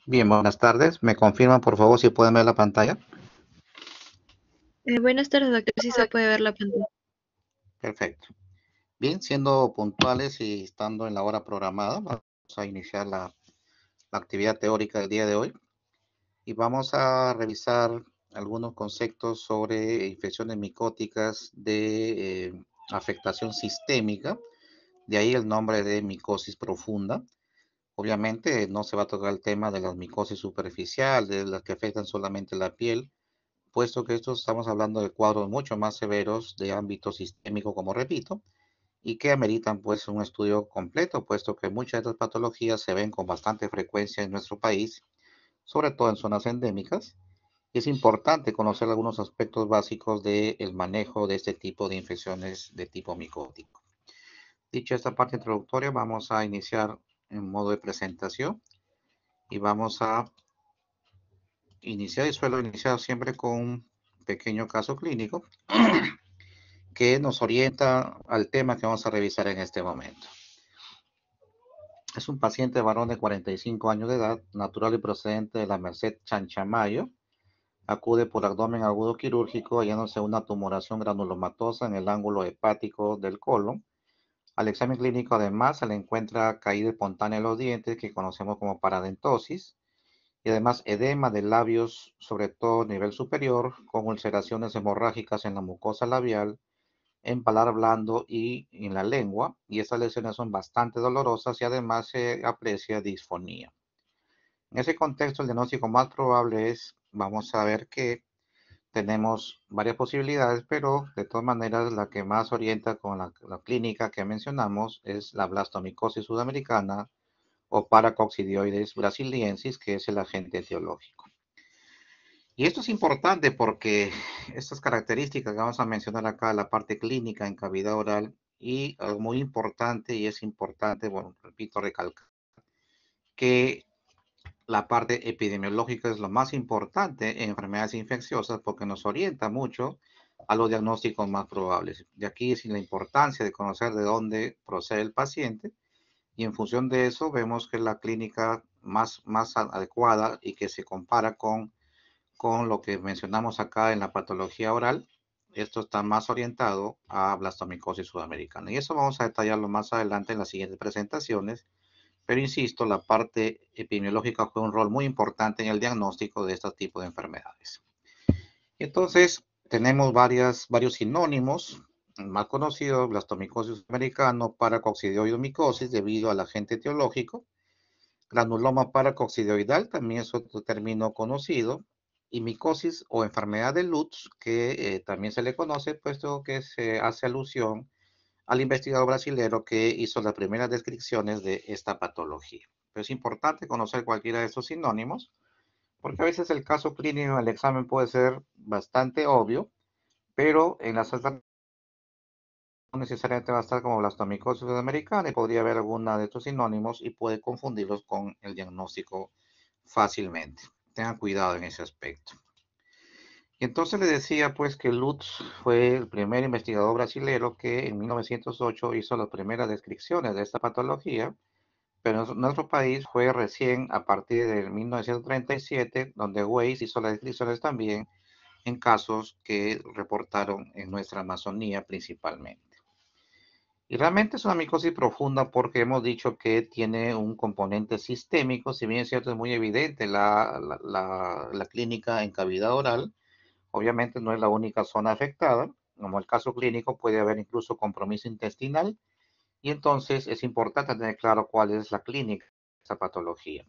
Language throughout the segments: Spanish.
Bien, buenas tardes. ¿Me confirman, por favor, si pueden ver la pantalla? Buenas tardes, doctor. Sí se puede ver la pantalla. Perfecto. Bien, siendo puntuales y estando en la hora programada, vamos a iniciar la actividad teórica del día de hoy y vamos a revisar algunos conceptos sobre infecciones micóticas de afectación sistémica, de ahí el nombre de micosis profunda. Obviamente no se va a tocar el tema de las micosis superficiales, de las que afectan solamente la piel, puesto que estos estamos hablando de cuadros mucho más severos de ámbito sistémico, como repito, y que ameritan pues un estudio completo, puesto que muchas de estas patologías se ven con bastante frecuencia en nuestro país, sobre todo en zonas endémicas, y es importante conocer algunos aspectos básicos del manejo de este tipo de infecciones de tipo micótico. Dicha esta parte introductoria, vamos a iniciar en modo de presentación y vamos a iniciar y suelo iniciar siempre con un pequeño caso clínico que nos orienta al tema que vamos a revisar en este momento. Es un paciente varón de 45 años de edad, natural y procedente de la Merced Chanchamayo. Acude por abdomen agudo quirúrgico, hallándose una tumoración granulomatosa en el ángulo hepático del colon. Al examen clínico, además, se le encuentra caída espontánea en los dientes, que conocemos como paradentosis, y además edema de labios, sobre todo a nivel superior, con ulceraciones hemorrágicas en la mucosa labial, en paladar blando y en la lengua, y estas lesiones son bastante dolorosas y además se aprecia disfonía. En ese contexto, el diagnóstico más probable es, vamos a ver que tenemos varias posibilidades, pero de todas maneras la que más orienta con la clínica que mencionamos es la blastomicosis sudamericana o Paracoccidioides brasiliensis, que es el agente etiológico. Y esto es importante porque estas características que vamos a mencionar acá, la parte clínica en cavidad oral, y algo muy importante, y es importante, bueno, repito, recalcar, que la parte epidemiológica es lo más importante en enfermedades infecciosas porque nos orienta mucho a los diagnósticos más probables. De aquí es la importancia de conocer de dónde procede el paciente y en función de eso vemos que la clínica más adecuada y que se compara con lo que mencionamos acá en la patología oral, esto está más orientado a blastomicosis sudamericana. Y eso vamos a detallarlo más adelante en las siguientes presentaciones. Pero insisto, la parte epidemiológica juega un rol muy importante en el diagnóstico de este tipo de enfermedades. Entonces, tenemos varios sinónimos. El más conocido, blastomicosis americano, paracoccidioidomicosis, debido al agente etiológico. Granuloma paracoccidioidal también es otro término conocido. Y micosis o enfermedad de Lutz, que también se le conoce, puesto que se hace alusión al investigador brasilero que hizo las primeras descripciones de esta patología. Pero es importante conocer cualquiera de estos sinónimos, porque a veces el caso clínico en el examen puede ser bastante obvio, pero en las altas no necesariamente va a estar como blastomicosis sudamericana y podría haber alguna de estos sinónimos y puede confundirlos con el diagnóstico fácilmente. Tengan cuidado en ese aspecto. Y entonces le decía pues que Lutz fue el primer investigador brasilero que en 1908 hizo las primeras descripciones de esta patología, pero en nuestro país fue recién a partir de 1937 donde Weiss hizo las descripciones también en casos que reportaron en nuestra Amazonía principalmente. Y realmente es una micosis profunda porque hemos dicho que tiene un componente sistémico, si bien es cierto es muy evidente la clínica en cavidad oral. Obviamente no es la única zona afectada, como el caso clínico puede haber incluso compromiso intestinal y entonces es importante tener claro cuál es la clínica de esa patología.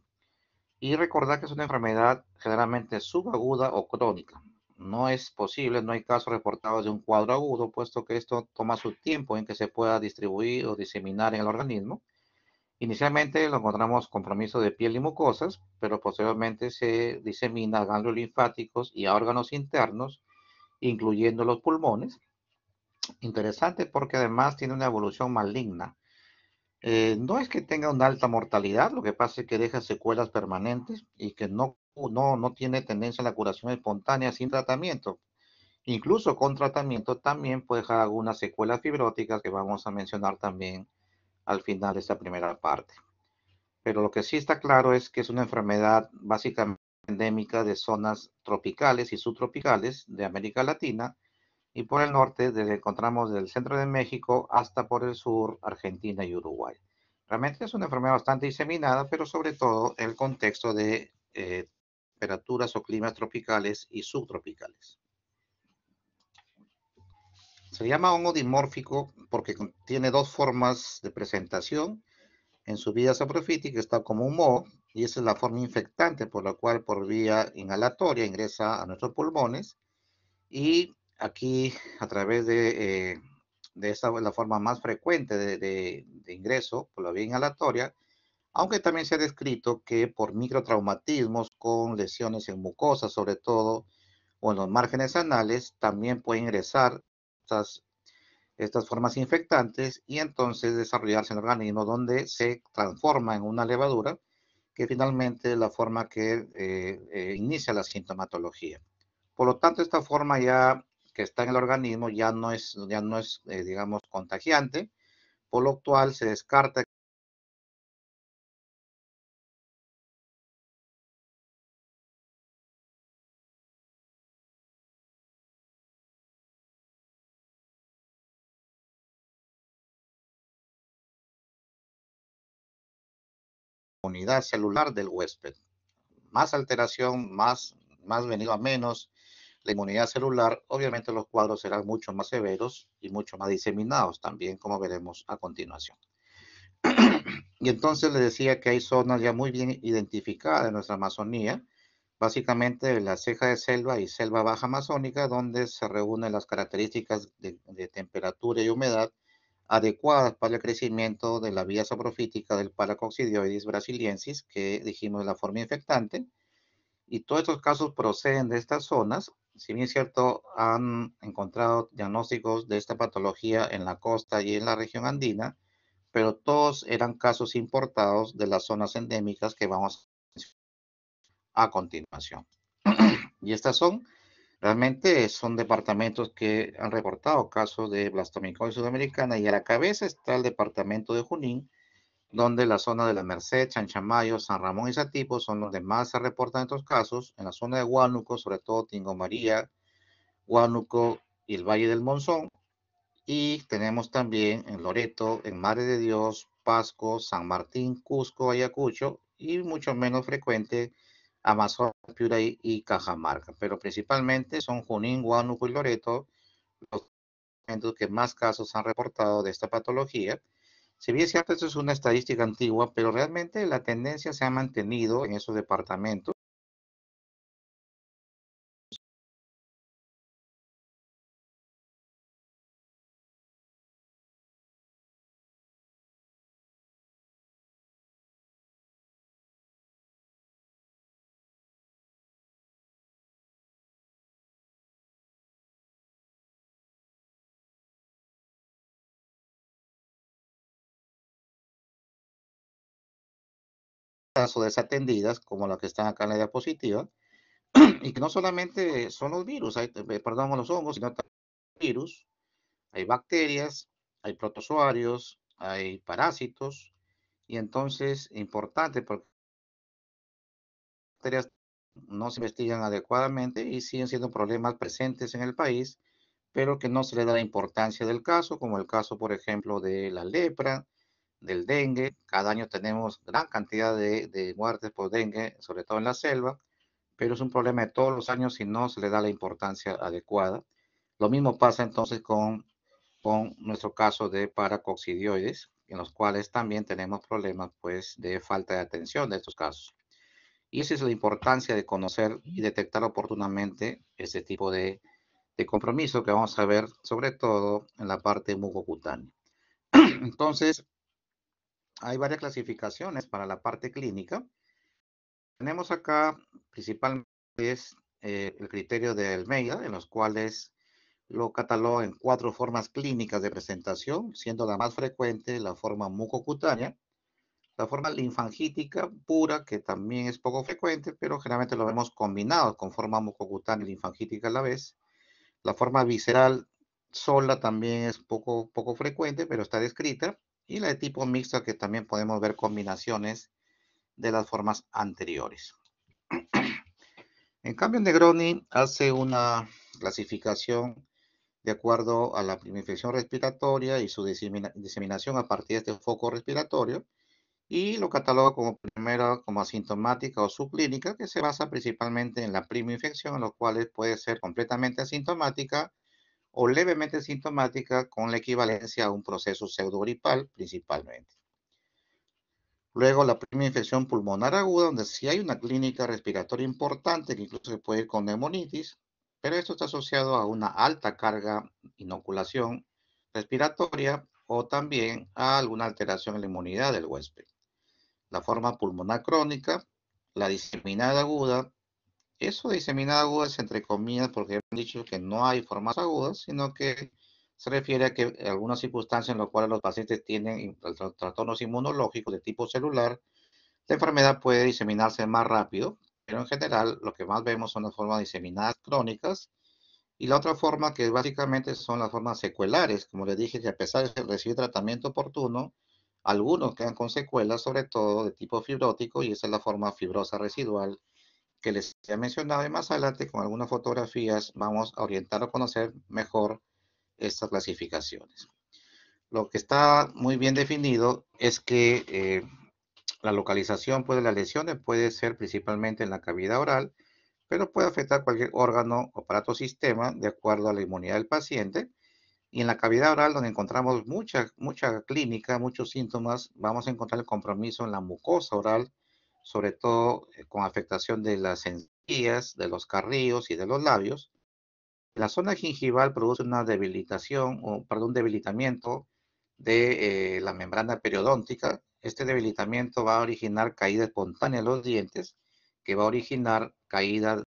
Y recordar que es una enfermedad generalmente subaguda o crónica. No es posible, no hay casos reportados de un cuadro agudo, puesto que esto toma su tiempo en que se pueda distribuir o diseminar en el organismo. Inicialmente lo encontramos compromiso de piel y mucosas, pero posteriormente se disemina a ganglios linfáticos y a órganos internos, incluyendo los pulmones. Interesante porque además tiene una evolución maligna. No es que tenga una alta mortalidad, lo que pasa es que deja secuelas permanentes y que no tiene tendencia a la curación espontánea sin tratamiento. Incluso con tratamiento también puede dejar algunas secuelas fibróticas que vamos a mencionar también al final de esta primera parte. pero lo que sí está claro es que es una enfermedad básicamente endémica de zonas tropicales y subtropicales de América Latina, y por el norte encontramos del centro de México hasta por el sur Argentina y Uruguay. Realmente es una enfermedad bastante diseminada, pero sobre todo en el contexto de temperaturas o climas tropicales y subtropicales. Se llama hongo dimórfico porque tiene dos formas de presentación. En su vía saprofítica está como un moho, y esa es la forma infectante por la cual por vía inhalatoria ingresa a nuestros pulmones, y aquí a través de esta la forma más frecuente de ingreso por la vía inhalatoria, aunque también se ha descrito que por microtraumatismos con lesiones en mucosas sobre todo o en los márgenes anales también puede ingresar estas formas infectantes y entonces desarrollarse en el organismo, donde se transforma en una levadura que finalmente es la forma que inicia la sintomatología. Por lo tanto, esta forma ya que está en el organismo ya no es digamos, contagiante, por lo cual se descarta la unidad celular del huésped. Más alteración, más venido a menos la inmunidad celular, obviamente los cuadros serán mucho más severos y mucho más diseminados también, como veremos a continuación. Y entonces le decía que hay zonas ya muy bien identificadas en nuestra Amazonía, básicamente la ceja de selva y selva baja amazónica, donde se reúnen las características de temperatura y humedad adecuadas para el crecimiento de la vía saprofítica del Paracoccidioides brasiliensis, que dijimos es la forma infectante, y todos estos casos proceden de estas zonas. Si bien es cierto, han encontrado diagnósticos de esta patología en la costa y en la región andina, pero todos eran casos importados de las zonas endémicas que vamos a continuación. Y estas realmente son departamentos que han reportado casos de blastomicosis sudamericana, y a la cabeza está el departamento de Junín, donde la zona de la Merced, Chanchamayo, San Ramón y Satipo son donde más se reportan estos casos. En la zona de Huánuco, sobre todo Tingo María, Huánuco y el Valle del Monzón. Y tenemos también en Loreto, en Madre de Dios, Pasco, San Martín, Cusco, Ayacucho, y mucho menos frecuente Amazonas, Piura y Cajamarca. Pero principalmente son Junín, Huánuco y Loreto los departamentos que más casos han reportado de esta patología. Si bien es cierto, esto es una estadística antigua, pero realmente la tendencia se ha mantenido en esos departamentos. O desatendidas, como las que están acá en la diapositiva, y que no solamente son los virus, perdón, los hongos, sino también virus, hay bacterias, hay protozoarios, hay parásitos, y entonces, importante, porque las bacterias no se investigan adecuadamente y siguen siendo problemas presentes en el país, pero que no se le da la importancia del caso, como el caso, por ejemplo, de la lepra, del dengue. Cada año tenemos gran cantidad de muertes por dengue, sobre todo en la selva, pero es un problema de todos los años si no se le da la importancia adecuada. Lo mismo pasa entonces con nuestro caso de paracoccidioides, en los cuales también tenemos problemas pues de falta de atención de estos casos. Y esa es la importancia de conocer y detectar oportunamente este tipo de compromiso que vamos a ver sobre todo en la parte mucocutánea. Entonces, hay varias clasificaciones para la parte clínica. Tenemos acá principalmente el criterio de Almeida, en los cuales lo cataloga en 4 formas clínicas de presentación, siendo la más frecuente la forma mucocutánea, la forma linfangítica pura, que también es poco frecuente, pero generalmente lo vemos combinado con forma mucocutánea y linfangítica a la vez. La forma visceral sola también es poco frecuente, pero está descrita. Y la de tipo mixta, que también podemos ver combinaciones de las formas anteriores. En cambio, Negroni hace una clasificación de acuerdo a la primera infección respiratoria y su diseminación a partir de este foco respiratorio, y lo cataloga como primera, como asintomática o subclínica, que se basa principalmente en la prima infección, en lo cual puede ser completamente asintomática o levemente sintomática con la equivalencia a un proceso pseudogripal principalmente. Luego la prima infección pulmonar aguda, donde sí hay una clínica respiratoria importante que incluso se puede ir con neumonitis, pero esto está asociado a una alta carga inoculación respiratoria o también a alguna alteración en la inmunidad del huésped. La forma pulmonar crónica, la diseminada aguda. Eso de diseminada aguda es entre comillas porque han dicho que no hay formas agudas, sino que se refiere a que en algunas circunstancias en las cuales los pacientes tienen trastornos inmunológicos de tipo celular, la enfermedad puede diseminarse más rápido, pero en general lo que más vemos son las formas diseminadas crónicas, y la otra forma que básicamente son las formas secuelares, como les dije, que a pesar de recibir tratamiento oportuno, algunos quedan con secuelas, sobre todo de tipo fibrótico, y esa es la forma fibrosa residual que les he mencionado, y más adelante con algunas fotografías vamos a orientar a conocer mejor estas clasificaciones. Lo que está muy bien definido es que la localización pues, de las lesiones puede ser principalmente en la cavidad oral, pero puede afectar cualquier órgano o aparato o sistema de acuerdo a la inmunidad del paciente. Y en la cavidad oral, donde encontramos mucha clínica, muchos síntomas, vamos a encontrar el compromiso en la mucosa oral, sobre todo con afectación de las encías, de los carríos y de los labios. La zona gingival produce una debilitación, o perdón, un debilitamiento de la membrana periodóntica. Este debilitamiento va a originar caída espontánea de los dientes, que va a originar caída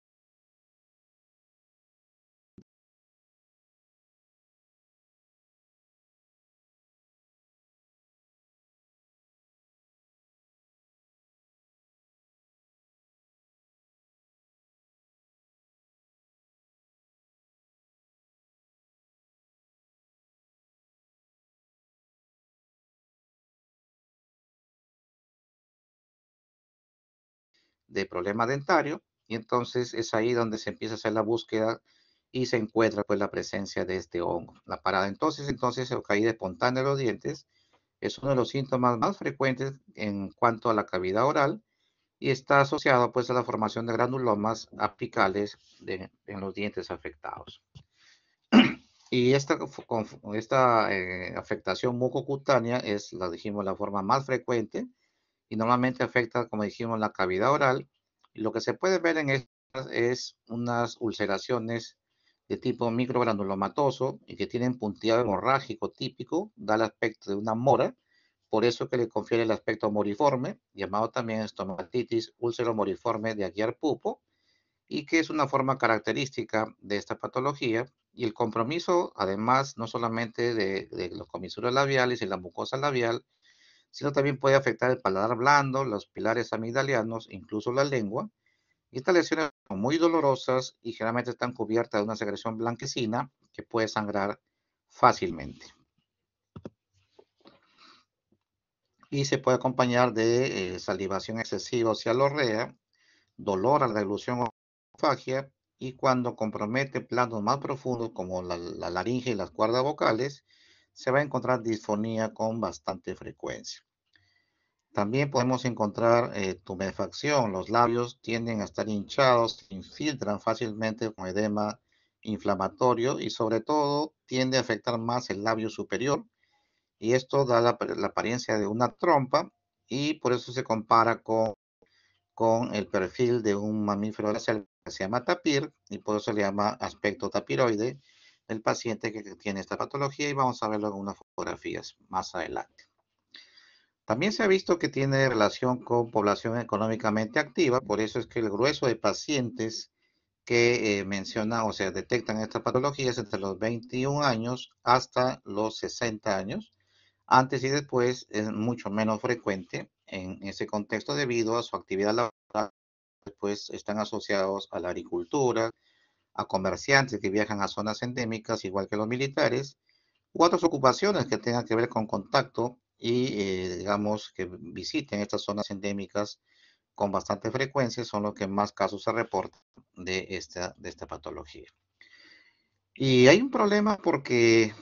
de problema dentario, y entonces es ahí donde se empieza a hacer la búsqueda y se encuentra pues la presencia de este hongo. La parada entonces o caída espontánea de los dientes es uno de los síntomas más frecuentes en cuanto a la cavidad oral, y está asociado pues a la formación de granulomas apicales en los dientes afectados. Y esta afectación mucocutánea es, la dijimos, la forma más frecuente, y normalmente afecta, como dijimos, la cavidad oral. Y lo que se puede ver en estas es unas ulceraciones de tipo microgranulomatoso y que tienen punteado hemorrágico típico, da el aspecto de una mora, por eso que le confiere el aspecto moriforme, llamado también estomatitis úlcero-moriforme de Aguiar-Pupo, y que es una forma característica de esta patología. Y el compromiso, además, no solamente de los comisuras labiales y la mucosa labial, sino también puede afectar el paladar blando, los pilares amigdalianos, incluso la lengua. Y estas lesiones son muy dolorosas y generalmente están cubiertas de una secreción blanquecina que puede sangrar fácilmente. Y se puede acompañar de salivación excesiva o cialorrea, dolor a la deglución o fagia, y cuando compromete planos más profundos como la laringe y las cuerdas vocales, se va a encontrar disfonía con bastante frecuencia. También podemos encontrar tumefacción. Los labios tienden a estar hinchados, se infiltran fácilmente con edema inflamatorio, y sobre todo tiende a afectar más el labio superior, y esto da la apariencia de una trompa, y por eso se compara con el perfil de un mamífero de la selva que se llama tapir, y por eso se le llama aspecto tapiroide del paciente que tiene esta patología, y vamos a verlo en unas fotografías más adelante. También se ha visto que tiene relación con población económicamente activa, por eso es que el grueso de pacientes que mencionan o se detectan esta patología es entre los 21 años hasta los 60 años. Antes y después es mucho menos frecuente en ese contexto debido a su actividad laboral, pues están asociados a la agricultura, a comerciantes que viajan a zonas endémicas, igual que los militares, u otras ocupaciones que tengan que ver con contacto y digamos que visiten estas zonas endémicas con bastante frecuencia son los que más casos se reportan de esta patología. Y hay un problema porque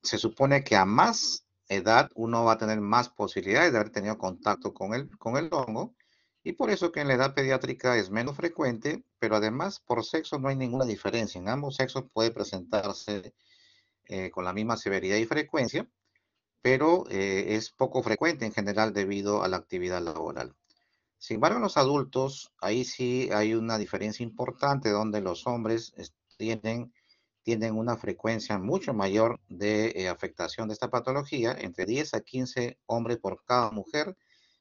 se supone que a más edad uno va a tener más posibilidades de haber tenido contacto con el hongo, y por eso que en la edad pediátrica es menos frecuente, pero además por sexo no hay ninguna diferencia. En ambos sexos puede presentarse con la misma severidad y frecuencia, pero es poco frecuente en general debido a la actividad laboral. Sin embargo, en los adultos, ahí sí hay una diferencia importante donde los hombres tienen una frecuencia mucho mayor de afectación de esta patología. Entre 10 a 15 hombres por cada mujer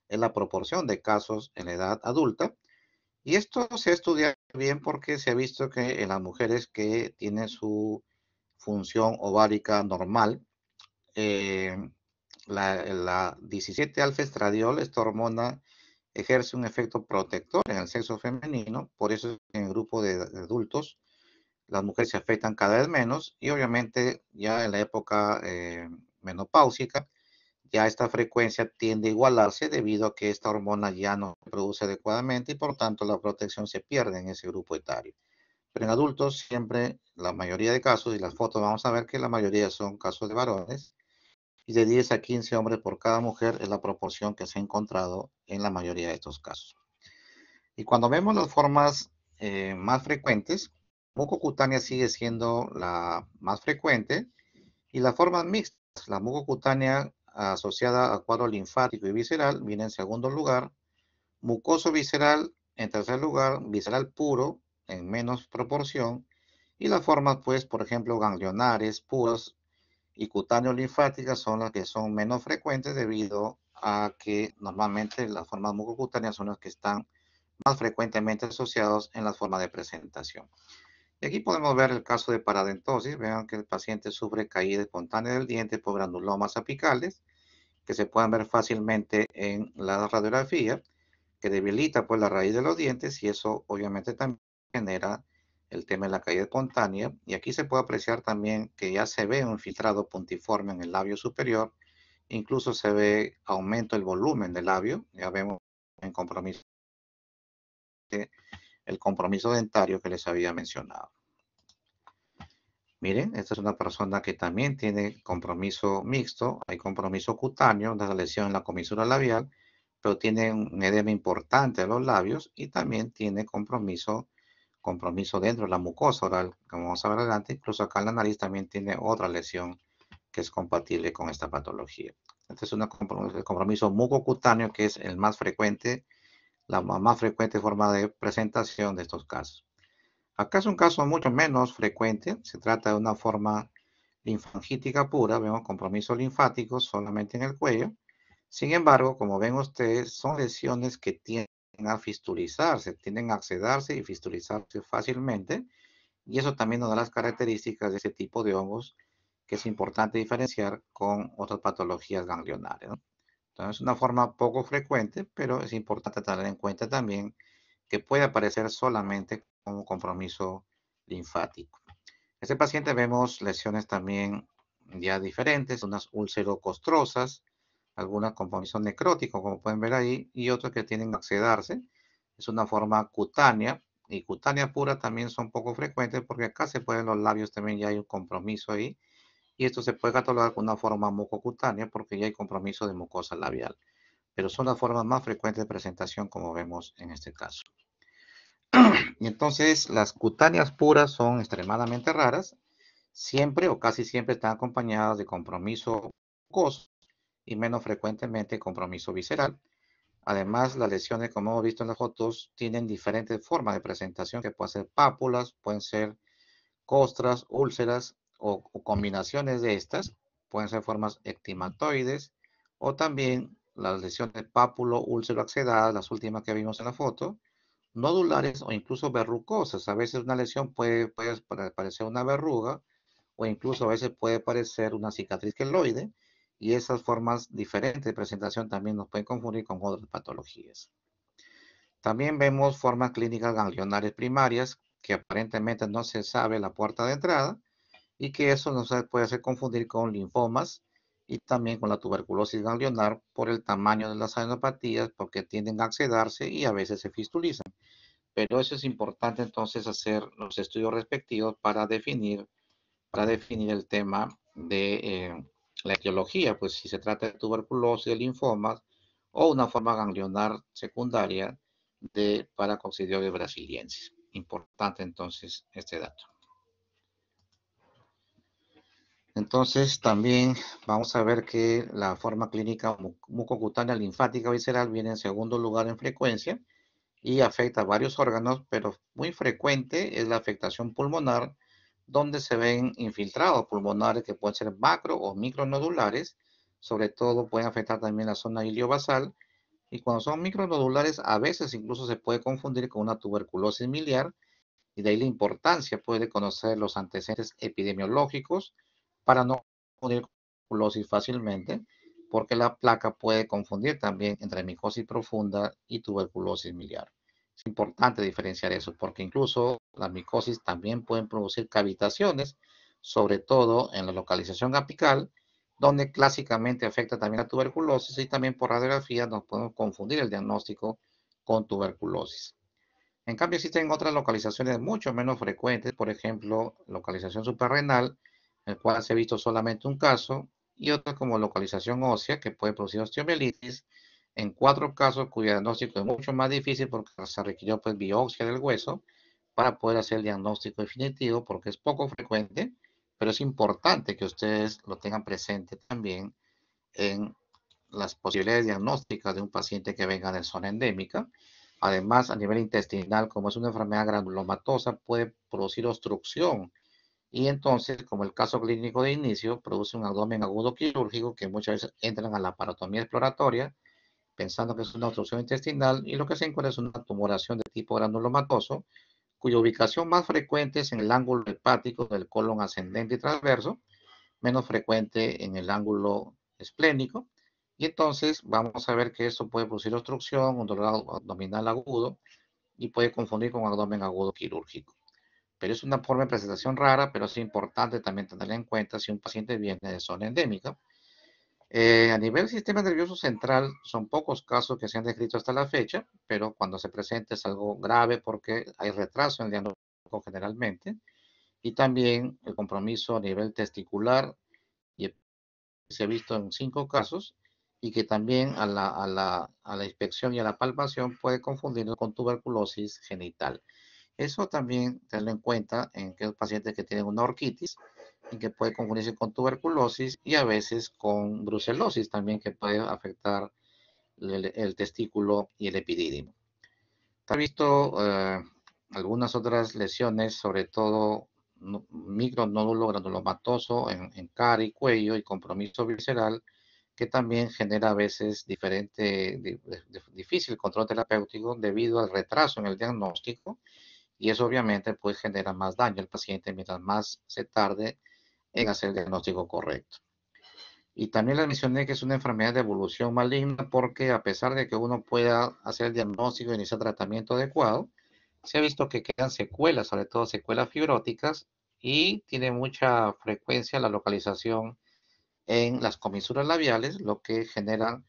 es la proporción de casos en la edad adulta. Y esto se ha estudiado bien porque se ha visto que en las mujeres que tienen su función ovárica normal, eh, la 17-alfa-estradiol, esta hormona, ejerce un efecto protector en el sexo femenino. Por eso en el grupo de adultos las mujeres se afectan cada vez menos, y obviamente ya en la época menopáusica ya esta frecuencia tiende a igualarse debido a que esta hormona ya no se produce adecuadamente y por tanto la protección se pierde en ese grupo etario. Pero en adultos siempre, la mayoría de casos, y las fotos vamos a ver que la mayoría son casos de varones, y de 10 a 15 hombres por cada mujer es la proporción que se ha encontrado en la mayoría de estos casos. Y cuando vemos las formas más frecuentes, mucocutánea sigue siendo la más frecuente, y las formas mixtas, la mucocutánea asociada a cuadro linfático y visceral, viene en segundo lugar, mucoso visceral en tercer lugar, visceral puro en menos proporción, y las formas, pues, por ejemplo, ganglionares, puras y cutáneo linfáticas son las que son menos frecuentes debido a que normalmente las formas mucocutáneas son las que están más frecuentemente asociados en las formas de presentación. Y aquí podemos ver el caso de paradentosis. Vean que el paciente sufre caída espontánea del diente por granulomas apicales, que se pueden ver fácilmente en la radiografía, que debilita pues la raíz de los dientes, y eso obviamente también genera el tema de la caída espontánea. Y aquí se puede apreciar también que ya se ve un infiltrado puntiforme en el labio superior, incluso se ve aumento del volumen del labio. Ya vemos en compromiso el compromiso dentario que les había mencionado. Miren, esta es una persona que también tiene compromiso mixto, hay compromiso cutáneo, una lesión en la comisura labial, pero tiene un edema importante de los labios, y también tiene compromiso dentro de la mucosa oral, como vamos a ver adelante. Incluso acá en la nariz también tiene otra lesión que es compatible con esta patología. Este es el compromiso mucocutáneo, que es el más frecuente, la más frecuente forma de presentación de estos casos. Acá es un caso mucho menos frecuente, se trata de una forma linfangítica pura, vemos compromiso linfático solamente en el cuello. Sin embargo, como ven ustedes, son lesiones que tienden a fistulizarse, tienden a excedarse y fistulizarse fácilmente, y eso también nos da las características de ese tipo de hongos que es importante diferenciar con otras patologías ganglionares, ¿no? Entonces, es una forma poco frecuente, pero es importante tener en cuenta también que puede aparecer solamente como compromiso linfático. Este paciente vemos lesiones también ya diferentes, unas úlcero-costrosas, algunas compromiso necrótico, como pueden ver ahí, y otras que tienen a excedarse. Es una forma cutánea, y cutánea pura también son poco frecuentes porque acá se pueden los labios, también ya hay un compromiso ahí, y esto se puede catalogar como una forma mucocutánea porque ya hay compromiso de mucosa labial, pero son las formas más frecuentes de presentación como vemos en este caso. Y entonces las cutáneas puras son extremadamente raras, siempre o casi siempre están acompañadas de compromiso mucoso y menos frecuentemente compromiso visceral. Además, las lesiones, como hemos visto en las fotos, tienen diferentes formas de presentación, que pueden ser pápulas, pueden ser costras, úlceras o combinaciones de estas. Pueden ser formas ectimatoides o también las lesiones pápulo, úlcero axedadas, las últimas que vimos en la foto, nodulares o incluso verrucosas. A veces una lesión puede parecer una verruga, o incluso a veces puede parecer una cicatriz queloide, y esas formas diferentes de presentación también nos pueden confundir con otras patologías. También vemos formas clínicas ganglionares primarias que aparentemente no se sabe la puerta de entrada, y que eso nos puede hacer confundir con linfomas, y también con la tuberculosis ganglionar por el tamaño de las adenopatías, porque tienden a excedarse y a veces se fistulizan. Pero eso es importante entonces hacer los estudios respectivos para definir el tema de la etiología, pues si se trata de tuberculosis, de linfomas o una forma ganglionar secundaria de paracoccidioides brasiliensis. Importante entonces este dato. Entonces también vamos a ver que la forma clínica mucocutánea linfática visceral viene en segundo lugar en frecuencia y afecta a varios órganos, pero muy frecuente es la afectación pulmonar, donde se ven infiltrados pulmonares que pueden ser macro o micronodulares, sobre todo pueden afectar también la zona iliobasal, y cuando son micronodulares a veces incluso se puede confundir con una tuberculosis miliar, y de ahí la importancia puede conocer los antecedentes epidemiológicos para no confundir tuberculosis fácilmente, porque la placa puede confundir también entre micosis profunda y tuberculosis miliar. Es importante diferenciar eso, porque incluso la micosis también pueden producir cavitaciones, sobre todo en la localización apical, donde clásicamente afecta también la tuberculosis y también por radiografía nos podemos confundir el diagnóstico con tuberculosis. En cambio, existen otras localizaciones mucho menos frecuentes, por ejemplo, localización suprarrenal, en el cual se ha visto solamente un caso, y otras como localización ósea, que puede producir osteomielitis, en 4 casos cuyo diagnóstico es mucho más difícil porque se requirió pues, biopsia del hueso para poder hacer el diagnóstico definitivo, porque es poco frecuente, pero es importante que ustedes lo tengan presente también en las posibilidades diagnósticas de un paciente que venga de zona endémica. Además, a nivel intestinal, como es una enfermedad granulomatosa, puede producir obstrucción y entonces, como el caso clínico de inicio, produce un abdomen agudo quirúrgico que muchas veces entran a la parotomía exploratoria pensando que es una obstrucción intestinal y lo que se encuentra es una tumoración de tipo granulomatoso cuya ubicación más frecuente es en el ángulo hepático del colon ascendente y transverso, menos frecuente en el ángulo esplénico. Y entonces vamos a ver que esto puede producir obstrucción, un dolor abdominal agudo y puede confundir con abdomen agudo quirúrgico. Pero es una forma de presentación rara, pero es importante también tenerla en cuenta si un paciente viene de zona endémica. A nivel del sistema nervioso central, son pocos casos que se han descrito hasta la fecha, pero cuando se presenta es algo grave porque hay retraso en el diagnóstico generalmente, y también el compromiso a nivel testicular y se ha visto en 5 casos y que también a la inspección y a la palpación puede confundirlo con tuberculosis genital. Eso también tenerlo en cuenta en aquellos pacientes que tienen una orquitis y que puede confundirse con tuberculosis y a veces con brucelosis también que puede afectar el testículo y el epidídimo. Se ha visto algunas otras lesiones, sobre todo micronódulo granulomatoso en cara y cuello y compromiso visceral, que también genera a veces difícil control terapéutico debido al retraso en el diagnóstico y eso obviamente pues genera más daño al paciente mientras más se tarde en hacer el diagnóstico correcto. Y también les mencioné que es una enfermedad de evolución maligna porque a pesar de que uno pueda hacer el diagnóstico y iniciar tratamiento adecuado, se ha visto que quedan secuelas, sobre todo secuelas fibróticas, y tiene mucha frecuencia la localización en las comisuras labiales, lo que genera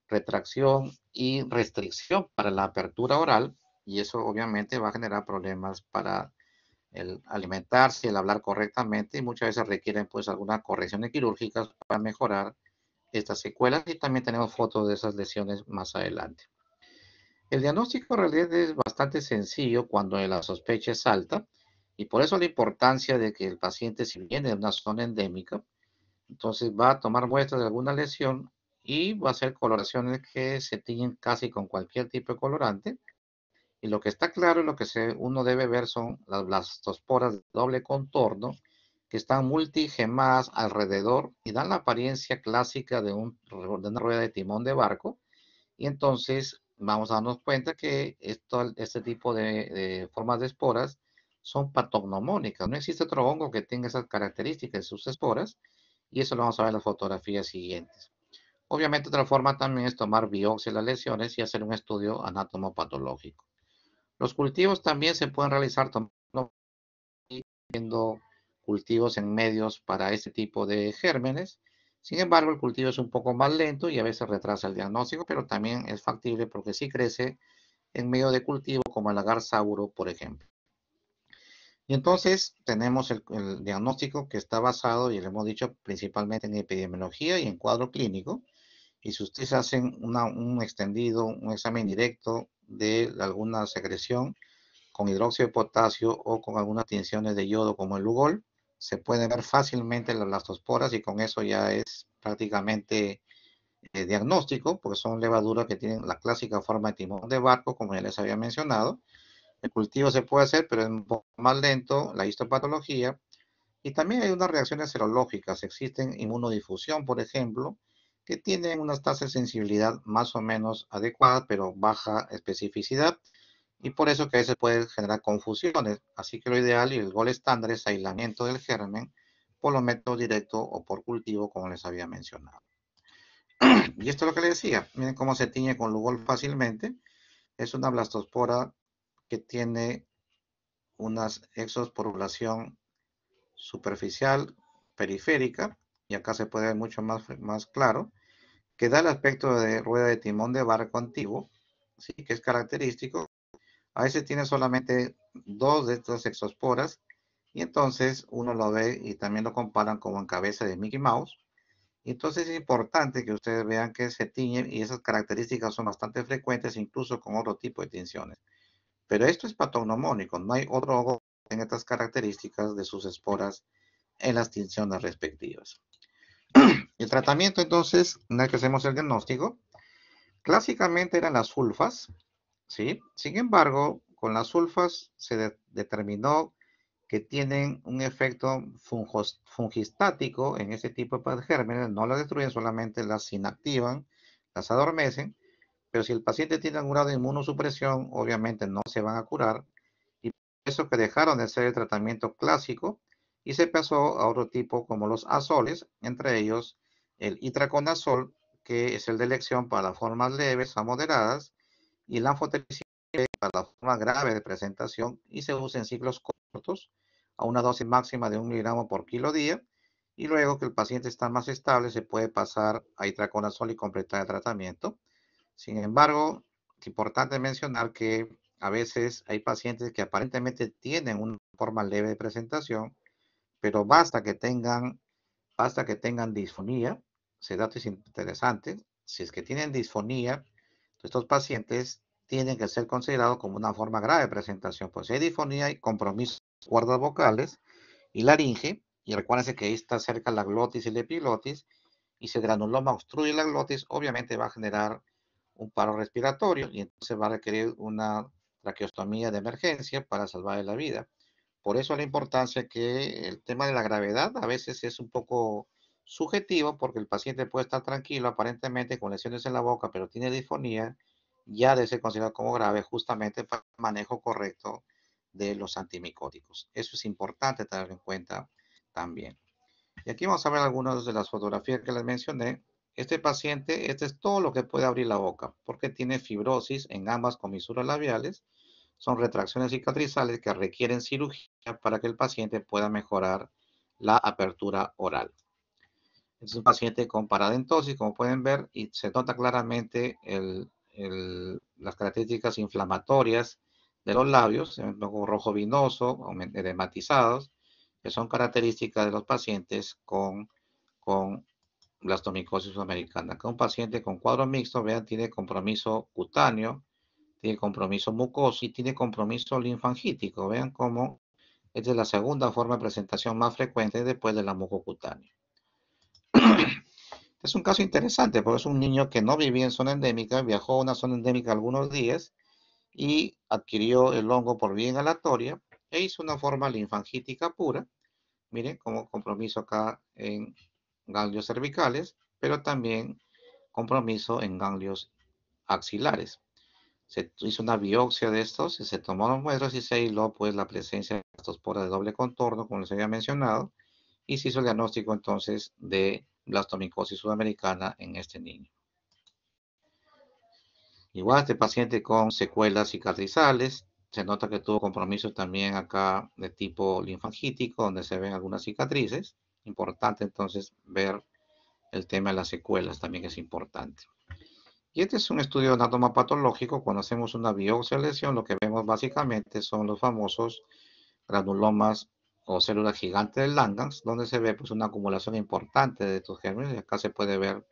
retracción y restricción para la apertura oral, y eso obviamente va a generar problemas para el alimentarse, el hablar correctamente, y muchas veces requieren pues algunas correcciones quirúrgicas para mejorar estas secuelas, y también tenemos fotos de esas lesiones más adelante. El diagnóstico en realidad es bastante sencillo cuando la sospecha es alta, y por eso la importancia de que el paciente, si viene de una zona endémica, entonces va a tomar muestras de alguna lesión y va a hacer coloraciones que se tiñen casi con cualquier tipo de colorante. Y lo que está claro y lo que uno debe ver son las blastosporas de doble contorno que están multigemadas alrededor y dan la apariencia clásica de una rueda de timón de barco. Y entonces vamos a darnos cuenta que este tipo de formas de esporas son patognomónicas. No existe otro hongo que tenga esas características de sus esporas y eso lo vamos a ver en las fotografías siguientes. Obviamente otra forma también es tomar biopsia de las lesiones y hacer un estudio anatomopatológico. Los cultivos también se pueden realizar tomando cultivos en medios para este tipo de gérmenes Sin embargo, el cultivo es un poco más lento y a veces retrasa el diagnóstico, pero también es factible porque sí crece en medio de cultivo como el agar sauro, por ejemplo. Y entonces tenemos el diagnóstico que está basado, y le hemos dicho, principalmente en epidemiología y en cuadro clínico. Y si ustedes hacen un extendido, un examen directo de alguna secreción con hidróxido de potasio o con algunas tinciones de yodo como el Lugol, se pueden ver fácilmente las blastosporas y con eso ya es prácticamente diagnóstico, porque son levaduras que tienen la clásica forma de timón de barco, como ya les había mencionado. El cultivo se puede hacer, pero es un poco más lento, la histopatología. Y también hay unas reacciones serológicas. Existen inmunodifusión, por ejemplo, que tienen unas tasas de sensibilidad más o menos adecuadas, pero baja especificidad. Y por eso que a veces puede generar confusiones. Así que lo ideal y el gol estándar es aislamiento del germen por los métodos directos o por cultivo, como les había mencionado. Y esto es lo que les decía. Miren cómo se tiñe con Lugol fácilmente. Es una blastospora que tiene unas exosporulación superficial periférica, y acá se puede ver mucho más claro, que da el aspecto de rueda de timón de barco antiguo, ¿sí? Que es característico. A veces tiene solamente dos de estas exosporas, y entonces uno lo ve y también lo comparan como en cabeza de Mickey Mouse. Y entonces es importante que ustedes vean que se tiñe y esas características son bastante frecuentes incluso con otro tipo de tinciones. Pero esto es patognomónico, no hay otro hongo que tenga estas características de sus esporas en las tinciones respectivas. El tratamiento entonces, una vez que hacemos el diagnóstico, clásicamente eran las sulfas, ¿sí? Sin embargo, con las sulfas se determinó que tienen un efecto fungistático en ese tipo de gérmenes, no las destruyen, solamente las inactivan, las adormecen, pero si el paciente tiene algún grado de inmunosupresión, obviamente no se van a curar, y por eso que dejaron de ser el tratamiento clásico y se pasó a otro tipo como los azoles, entre ellos el itraconazol, que es el de elección para las formas leves a moderadas, y el anfotericina para la forma grave de presentación, y se usa en ciclos cortos a una dosis máxima de 1 miligramo por kilo día, y luego que el paciente está más estable se puede pasar a itraconazol y completar el tratamiento. Sin embargo, es importante mencionar que a veces hay pacientes que aparentemente tienen una forma leve de presentación, pero basta que tengan disfonía. Ese dato es interesante. Si es que tienen disfonía, estos pacientes tienen que ser considerados como una forma grave de presentación. Pues si hay disfonía y compromiso de cuerdas vocales y laringe, y recuérdense que ahí está cerca la glotis y la epiglotis, y si el granuloma obstruye la glotis, obviamente va a generar un paro respiratorio y entonces va a requerir una traqueostomía de emergencia para salvarle la vida. Por eso la importancia que el tema de la gravedad a veces es un poco subjetivo porque el paciente puede estar tranquilo aparentemente con lesiones en la boca, pero tiene disfonía, ya debe ser considerado como grave justamente para el manejo correcto de los antimicóticos. Eso es importante tenerlo en cuenta también. Y aquí vamos a ver algunas de las fotografías que les mencioné. Este paciente, este es todo lo que puede abrir la boca, porque tiene fibrosis en ambas comisuras labiales. Son retracciones cicatrizales que requieren cirugía para que el paciente pueda mejorar la apertura oral. Es un paciente con paradentosis, como pueden ver, y se nota claramente las características inflamatorias de los labios, un poco rojo vinoso, edematizados, que son características de los pacientes con blastomicosis sudamericana. Acá un paciente con cuadro mixto, vean, tiene compromiso cutáneo, tiene compromiso mucoso y tiene compromiso linfangítico. Vean cómo esta es la segunda forma de presentación más frecuente después de la mucocutánea. Es un caso interesante porque es un niño que no vivía en zona endémica, viajó a una zona endémica algunos días y adquirió el hongo por vía inhalatoria e hizo una forma linfangítica pura. Miren como compromiso acá en ganglios cervicales, pero también compromiso en ganglios axilares. Se hizo una biopsia de estos y se tomaron muestras y se aisló pues la presencia de estos poras de doble contorno, como les había mencionado, y se hizo el diagnóstico entonces de blastomicosis sudamericana en este niño. Igual este paciente con secuelas cicatrizales, se nota que tuvo compromiso también acá de tipo linfangítico, donde se ven algunas cicatrices. Importante entonces ver el tema de las secuelas también es importante. Y este es un estudio anatomopatológico. Cuando hacemos una biopsia de lesión, lo que vemos básicamente son los famosos granulomas o células gigantes del Langhans, donde se ve pues una acumulación importante de estos gérmenes, y acá se puede ver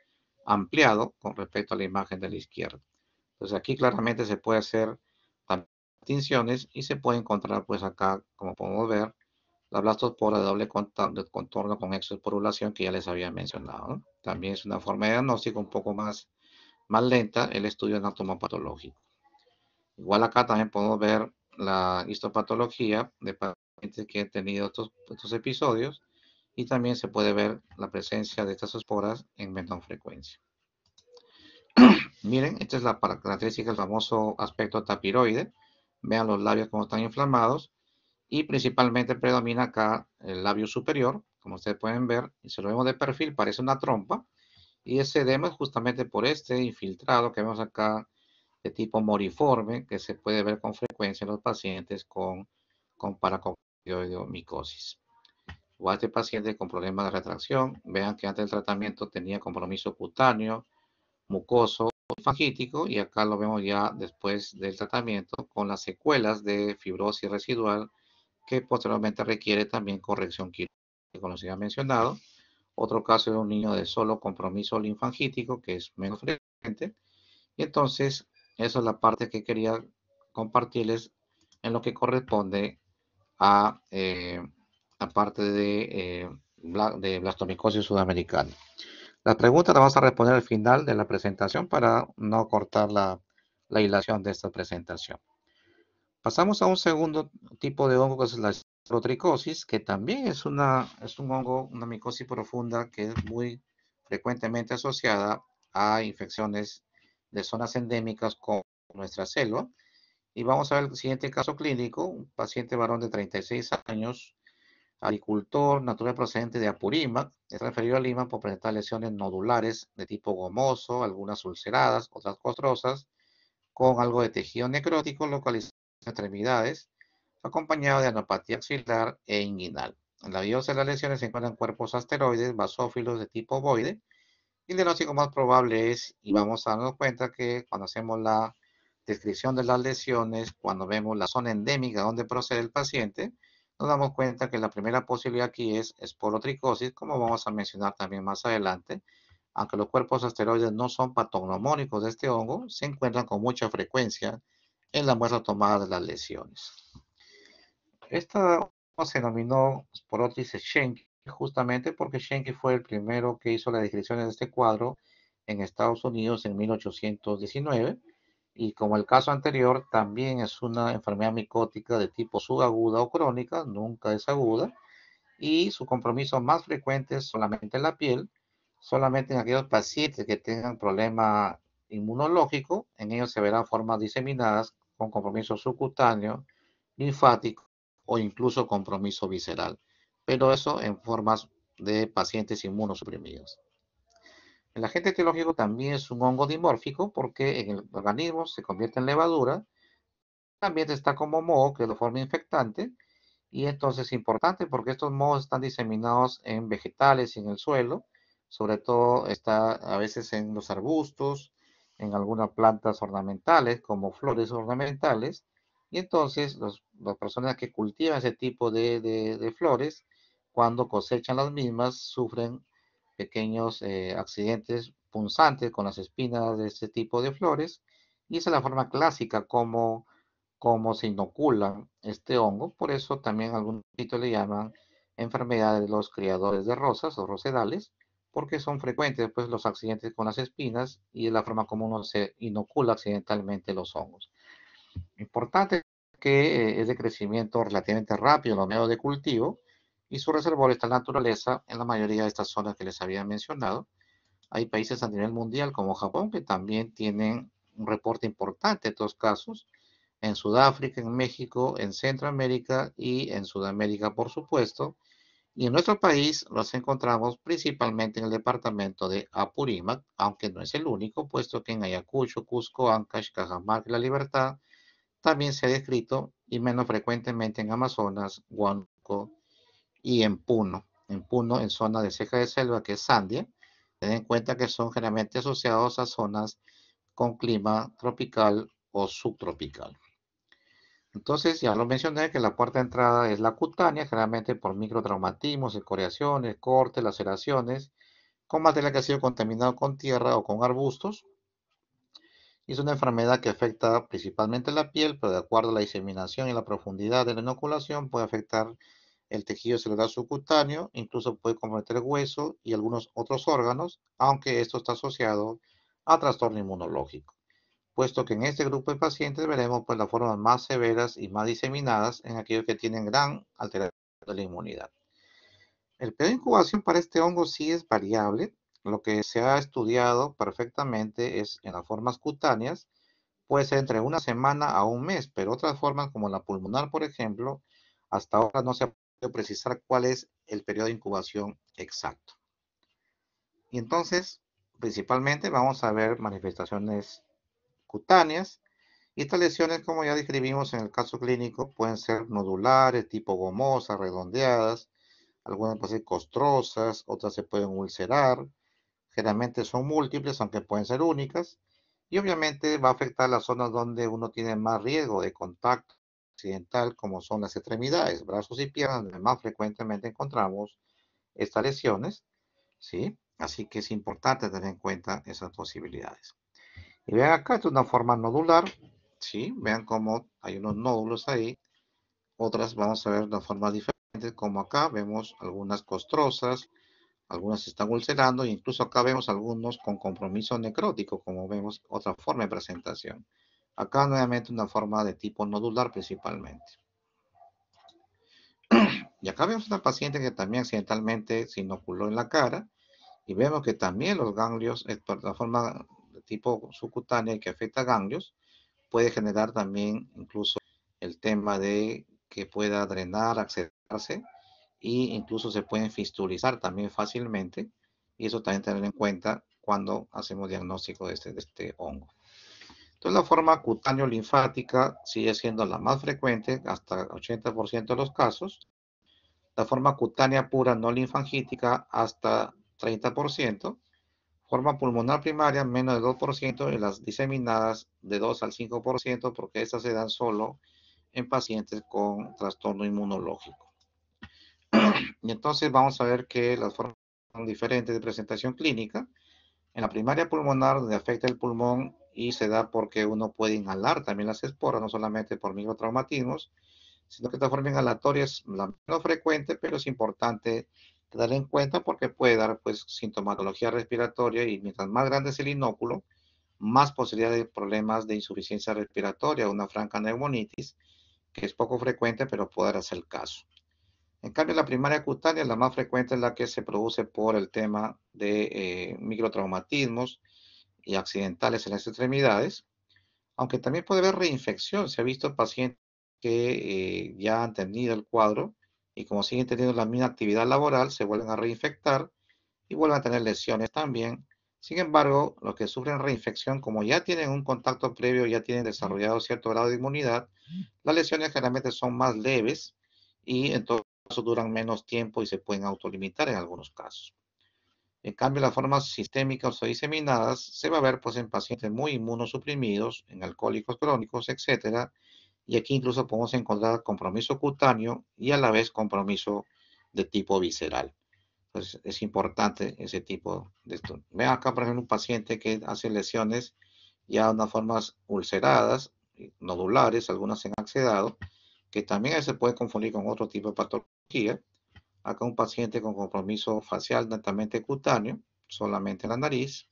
ampliado con respecto a la imagen de la izquierda. Entonces aquí claramente se puede hacer distinciones y se puede encontrar pues acá, como podemos ver, la blastospora de doble contorno con exosporulación que ya les había mencionado, ¿no? También es una forma de diagnóstico un poco más lenta el estudio anatomopatológico. Igual acá también podemos ver la histopatología de pacientes que han tenido estos episodios, y también se puede ver la presencia de estas esporas en menor frecuencia. Miren, esta es la característica del famoso aspecto tapiroide. Vean los labios como están inflamados, y principalmente predomina acá el labio superior, como ustedes pueden ver, y si lo vemos de perfil parece una trompa, y ese edema es justamente por este infiltrado que vemos acá de tipo moriforme, que se puede ver con frecuencia en los pacientes con paracordiomicosis. O a este paciente con problemas de retracción, vean que antes del tratamiento tenía compromiso cutáneo, mucoso, fangítico, y acá lo vemos ya después del tratamiento con las secuelas de fibrosis residual que posteriormente requiere también corrección quirúrgica, como se ha mencionado. Otro caso de un niño de solo compromiso linfangítico, que es menos frecuente. Y entonces, esa es la parte que quería compartirles en lo que corresponde a la parte de blastomicosis sudamericana. Las preguntas las vamos a responder al final de la presentación para no cortar la hilación de esta presentación. Pasamos a un segundo tipo de hongo, que es la esporotricosis, que también es un hongo, una micosis profunda que es muy frecuentemente asociada a infecciones de zonas endémicas con nuestra selva. Y vamos a ver el siguiente caso clínico: un paciente varón de 36 años, agricultor, natural procedente de Apurímac, es referido a Lima por presentar lesiones nodulares de tipo gomoso, algunas ulceradas, otras costrosas, con algo de tejido necrótico localizado en extremidades, acompañado de anopatía axilar e inguinal. En la biopsia de las lesiones se encuentran cuerpos asteroides basófilos de tipo ovoide, y el diagnóstico más probable es, y vamos a darnos cuenta que cuando hacemos la descripción de las lesiones, cuando vemos la zona endémica donde procede el paciente, nos damos cuenta que la primera posibilidad aquí es esporotricosis, como vamos a mencionar también más adelante. Aunque los cuerpos asteroides no son patognomónicos de este hongo, se encuentran con mucha frecuencia en la muestra tomada de las lesiones. Esta se denominó Sporotis schenckii justamente porque Schenck fue el primero que hizo las descripciones de este cuadro en Estados Unidos en 1819, y como el caso anterior, también es una enfermedad micótica de tipo subaguda o crónica, nunca es aguda, y su compromiso más frecuente es solamente en la piel, solamente en aquellos pacientes que tengan problema inmunológico. En ellos se verán formas diseminadas con compromiso subcutáneo, linfático o incluso compromiso visceral, pero eso en formas de pacientes inmunosuprimidos. El agente etiológico también es un hongo dimórfico porque en el organismo se convierte en levadura, también está como moho, que es la forma infectante, y entonces es importante porque estos mohos están diseminados en vegetales y en el suelo, sobre todo está a veces en los arbustos, en algunas plantas ornamentales como flores ornamentales, y entonces las personas que cultivan ese tipo de flores, cuando cosechan las mismas, sufren pequeños accidentes punzantes con las espinas de este tipo de flores, y esa es la forma clásica como se inoculan este hongo. Por eso también algunos sitios le llaman enfermedad de los criadores de rosas o rosedales, porque son frecuentes pues, los accidentes con las espinas, y es la forma como uno se inocula accidentalmente los hongos. Importante que es de crecimiento relativamente rápido en los medios de cultivo, y su reservorio está en la naturaleza en la mayoría de estas zonas que les había mencionado. Hay países a nivel mundial como Japón que también tienen un reporte importante de estos casos, en Sudáfrica, en México, en Centroamérica y en Sudamérica, por supuesto. Y en nuestro país los encontramos principalmente en el departamento de Apurímac, aunque no es el único, puesto que en Ayacucho, Cusco, Ancash, Cajamarca y La Libertad también se ha descrito, y menos frecuentemente en Amazonas, Huánuco y en Puno. En Puno, en zona de ceja de selva, que es Sandia, Ten en cuenta que son generalmente asociados a zonas con clima tropical o subtropical. Entonces, ya lo mencioné que la puerta de entrada es la cutánea, generalmente por microtraumatismos, escoriaciones, cortes, laceraciones, con material que ha sido contaminado con tierra o con arbustos. Y es una enfermedad que afecta principalmente la piel, pero de acuerdo a la diseminación y la profundidad de la inoculación puede afectar el tejido celular subcutáneo, incluso puede comprometer el hueso y algunos otros órganos, aunque esto está asociado a trastorno inmunológico, puesto que en este grupo de pacientes veremos pues las formas más severas y más diseminadas en aquellos que tienen gran alteración de la inmunidad. El periodo de incubación para este hongo sí es variable. Lo que se ha estudiado perfectamente es en las formas cutáneas, puede ser entre una semana a un mes, pero otras formas como la pulmonar, por ejemplo, hasta ahora no se ha podido precisar cuál es el periodo de incubación exacto. Y entonces, principalmente vamos a ver manifestaciones cutáneas. Y estas lesiones, como ya describimos en el caso clínico, pueden ser nodulares, tipo gomosas, redondeadas, algunas pueden ser costrosas, otras se pueden ulcerar, generalmente son múltiples, aunque pueden ser únicas, y obviamente va a afectar las zonas donde uno tiene más riesgo de contacto accidental, como son las extremidades, brazos y piernas, donde más frecuentemente encontramos estas lesiones, ¿sí? Así que es importante tener en cuenta esas posibilidades. Y vean acá, esta es una forma nodular, ¿sí? Vean cómo hay unos nódulos ahí, otras vamos a ver de formas diferentes, como acá vemos algunas costrosas, algunas se están ulcerando e incluso acá vemos algunos con compromiso necrótico, como vemos otra forma de presentación. Acá nuevamente una forma de tipo nodular principalmente. Y acá vemos una paciente que también accidentalmente se inoculó en la cara y vemos que también los ganglios, por la forma de tipo subcutánea que afecta ganglios, puede generar también incluso el tema de que pueda drenar, accederse y incluso se pueden fistulizar también fácilmente y eso también tener en cuenta cuando hacemos diagnóstico de este hongo. Entonces la forma cutáneo-linfática sigue siendo la más frecuente hasta 80% de los casos, la forma cutánea pura no linfangítica hasta 30%, forma pulmonar primaria menos del 2% y las diseminadas de 2 al 5% porque estas se dan solo en pacientes con trastorno inmunológico. Y entonces vamos a ver que las formas son diferentes de presentación clínica. En la primaria pulmonar, donde afecta el pulmón y se da porque uno puede inhalar también las esporas, no solamente por microtraumatismos, sino que esta forma inhalatoria es la menos frecuente, pero es importante tener en cuenta porque puede dar pues sintomatología respiratoria y mientras más grande es el inóculo, más posibilidad de problemas de insuficiencia respiratoria, una franca neumonitis, que es poco frecuente, pero puede darse el caso. En cambio, la primaria cutánea, la más frecuente es la que se produce por el tema de microtraumatismos y accidentales en las extremidades, aunque también puede haber reinfección. Se ha visto pacientes que ya han tenido el cuadro y como siguen teniendo la misma actividad laboral, se vuelven a reinfectar y vuelven a tener lesiones también. Sin embargo, los que sufren reinfección, como ya tienen un contacto previo, ya tienen desarrollado cierto grado de inmunidad, las lesiones generalmente son más leves y en todo caso duran menos tiempo y se pueden autolimitar en algunos casos. En cambio, las formas sistémicas o diseminadas se va a ver pues, en pacientes muy inmunosuprimidos, en alcohólicos crónicos, etcétera. Y aquí incluso podemos encontrar compromiso cutáneo y a la vez compromiso de tipo visceral. Entonces es importante ese tipo de esto. Vean acá, por ejemplo, un paciente que hace lesiones ya de unas formas ulceradas, nodulares, algunas en accedado, que también se puede confundir con otro tipo de patología. Acá un paciente con compromiso facial netamente cutáneo, solamente en la nariz.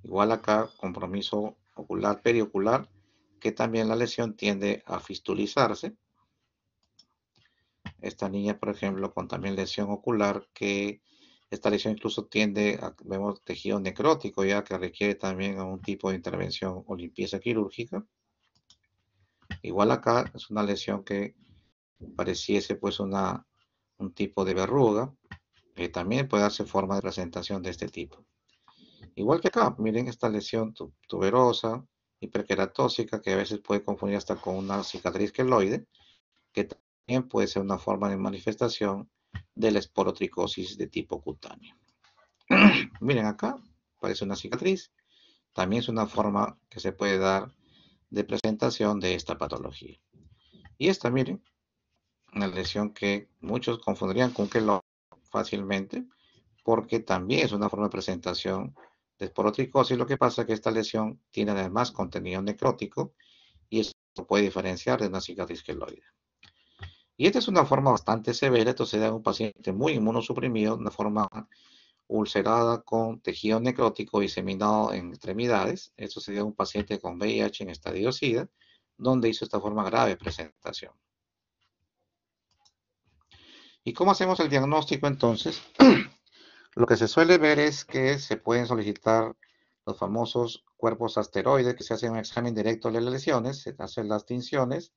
Igual acá compromiso ocular periocular, que también la lesión tiende a fistulizarse. Esta niña, por ejemplo, con también lesión ocular, que esta lesión incluso tiende a, vemos tejido necrótico ya que requiere también algún tipo de intervención o limpieza quirúrgica. Igual acá es una lesión que pareciese pues un tipo de verruga, que también puede darse forma de presentación de este tipo. Igual que acá, miren esta lesión tuberosa, hiperqueratósica, que a veces puede confundir hasta con una cicatriz queloide, que también puede ser una forma de manifestación de la esporotricosis de tipo cutáneo. Miren acá, parece una cicatriz. También es una forma que se puede dar de presentación de esta patología. Y esta, miren, una lesión que muchos confundirían con queloide fácilmente, porque también es una forma de presentación de esporotricosis. Lo que pasa es que esta lesión tiene además contenido necrótico y eso puede diferenciar de una cicatriz queloide. Y esta es una forma bastante severa, esto se da en un paciente muy inmunosuprimido, una forma ulcerada con tejido necrótico diseminado en extremidades. Esto se dio en un paciente con VIH en estadio SIDA, donde hizo esta forma grave de presentación. ¿Y cómo hacemos el diagnóstico entonces? Lo que se suele ver es que se pueden solicitar los famosos cuerpos asteroides, que se hacen un examen directo de las lesiones, se hacen las tinciones,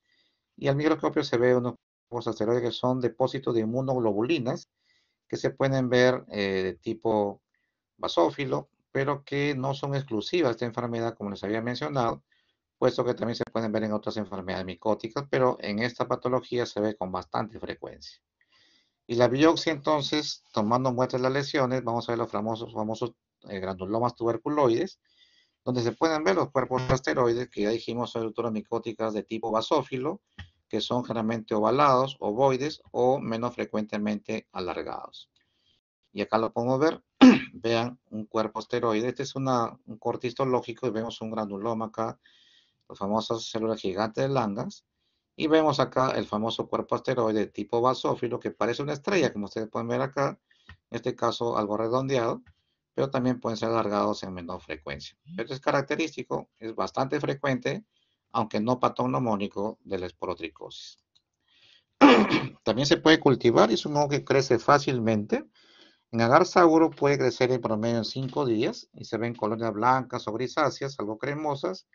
y al microscopio se ve unos cuerpos asteroides que son depósitos de inmunoglobulinas, que se pueden ver de tipo basófilo, pero que no son exclusivas de esta enfermedad, como les había mencionado, puesto que también se pueden ver en otras enfermedades micóticas, pero en esta patología se ve con bastante frecuencia. Y la biopsia, entonces, tomando muestras de las lesiones, vamos a ver los famosos granulomas tuberculoides, donde se pueden ver los cuerpos asteroides, que ya dijimos son estructuras micóticas de tipo basófilo, que son generalmente ovalados, ovoides o menos frecuentemente alargados. Y acá lo podemos ver, vean un cuerpo asteroide, este es un corte histológico y vemos un granuloma acá, las famosas células gigantes de Langhans, y vemos acá el famoso cuerpo asteroide de tipo basófilo que parece una estrella, como ustedes pueden ver acá, en este caso algo redondeado, pero también pueden ser alargados en menor frecuencia. Esto es característico, es bastante frecuente, aunque no patognomónico de la esporotricosis. También se puede cultivar y es un hongo que crece fácilmente. En agar saguro puede crecer en promedio en 5 días y se ven colonias blancas o grisáceas, algo cremosas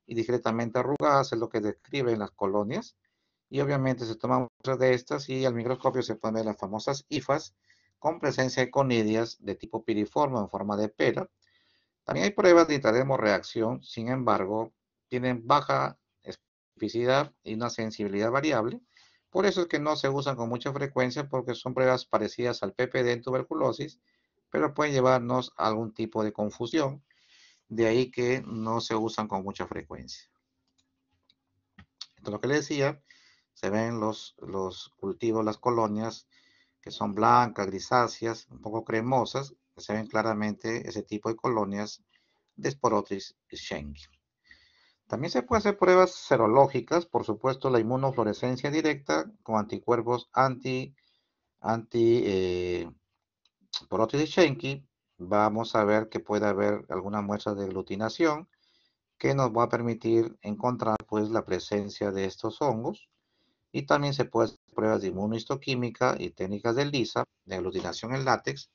y discretamente arrugadas, es lo que describen las colonias. Y obviamente se toman muestras de estas y al microscopio se pueden ver las famosas hifas con presencia de conidias de tipo piriforme en forma de pera. También hay pruebas de intradermorreacción, sin embargo, tienen baja especificidad y una sensibilidad variable. Por eso es que no se usan con mucha frecuencia porque son pruebas parecidas al PPD en tuberculosis, pero pueden llevarnos a algún tipo de confusión. De ahí que no se usan con mucha frecuencia. Esto es lo que le decía, se ven los cultivos, las colonias, que son blancas, grisáceas, un poco cremosas, se ven claramente ese tipo de colonias de Sporotrix schenckii. También se puede hacer pruebas serológicas, por supuesto la inmunofluorescencia directa con anticuerpos Sporotrix schenckii. Vamos a ver que puede haber alguna muestra de aglutinación que nos va a permitir encontrar pues la presencia de estos hongos. Y también se puede hacer pruebas de inmunohistoquímica y técnicas de ELISA, de aglutinación en látex,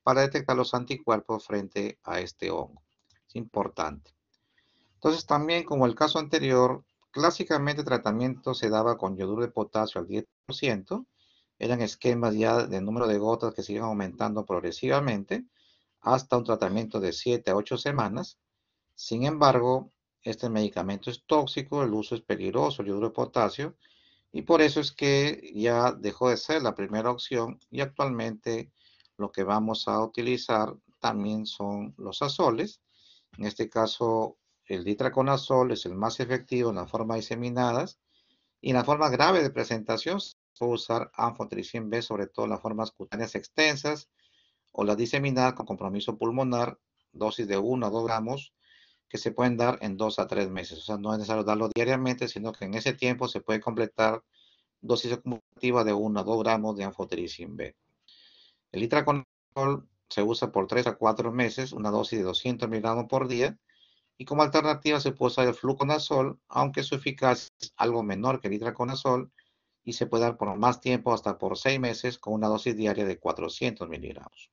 para detectar los anticuerpos frente a este hongo. Es importante. Entonces también, como el caso anterior, clásicamente el tratamiento se daba con yoduro de potasio al 10%, eran esquemas ya de número de gotas que se iban aumentando progresivamente hasta un tratamiento de 7 a 8 semanas. Sin embargo, este medicamento es tóxico, el uso es peligroso, el yoduro de potasio, y por eso es que ya dejó de ser la primera opción y actualmente lo que vamos a utilizar también son los azoles. En este caso, el ditraconazol es el más efectivo en las formas diseminadas y en la forma grave de presentación se puede usar anfotericin B, sobre todo en las formas cutáneas extensas o las diseminadas con compromiso pulmonar, dosis de 1 a 2 gramos que se pueden dar en 2 a 3 meses. O sea, no es necesario darlo diariamente, sino que en ese tiempo se puede completar dosis acumulativa de 1 a 2 gramos de anfotericin B. El itraconazol se usa por 3 a 4 meses, una dosis de 200 miligramos por día, y como alternativa se puede usar el fluconazol, aunque su eficacia es algo menor que el itraconazol, y se puede dar por más tiempo, hasta por 6 meses, con una dosis diaria de 400 miligramos.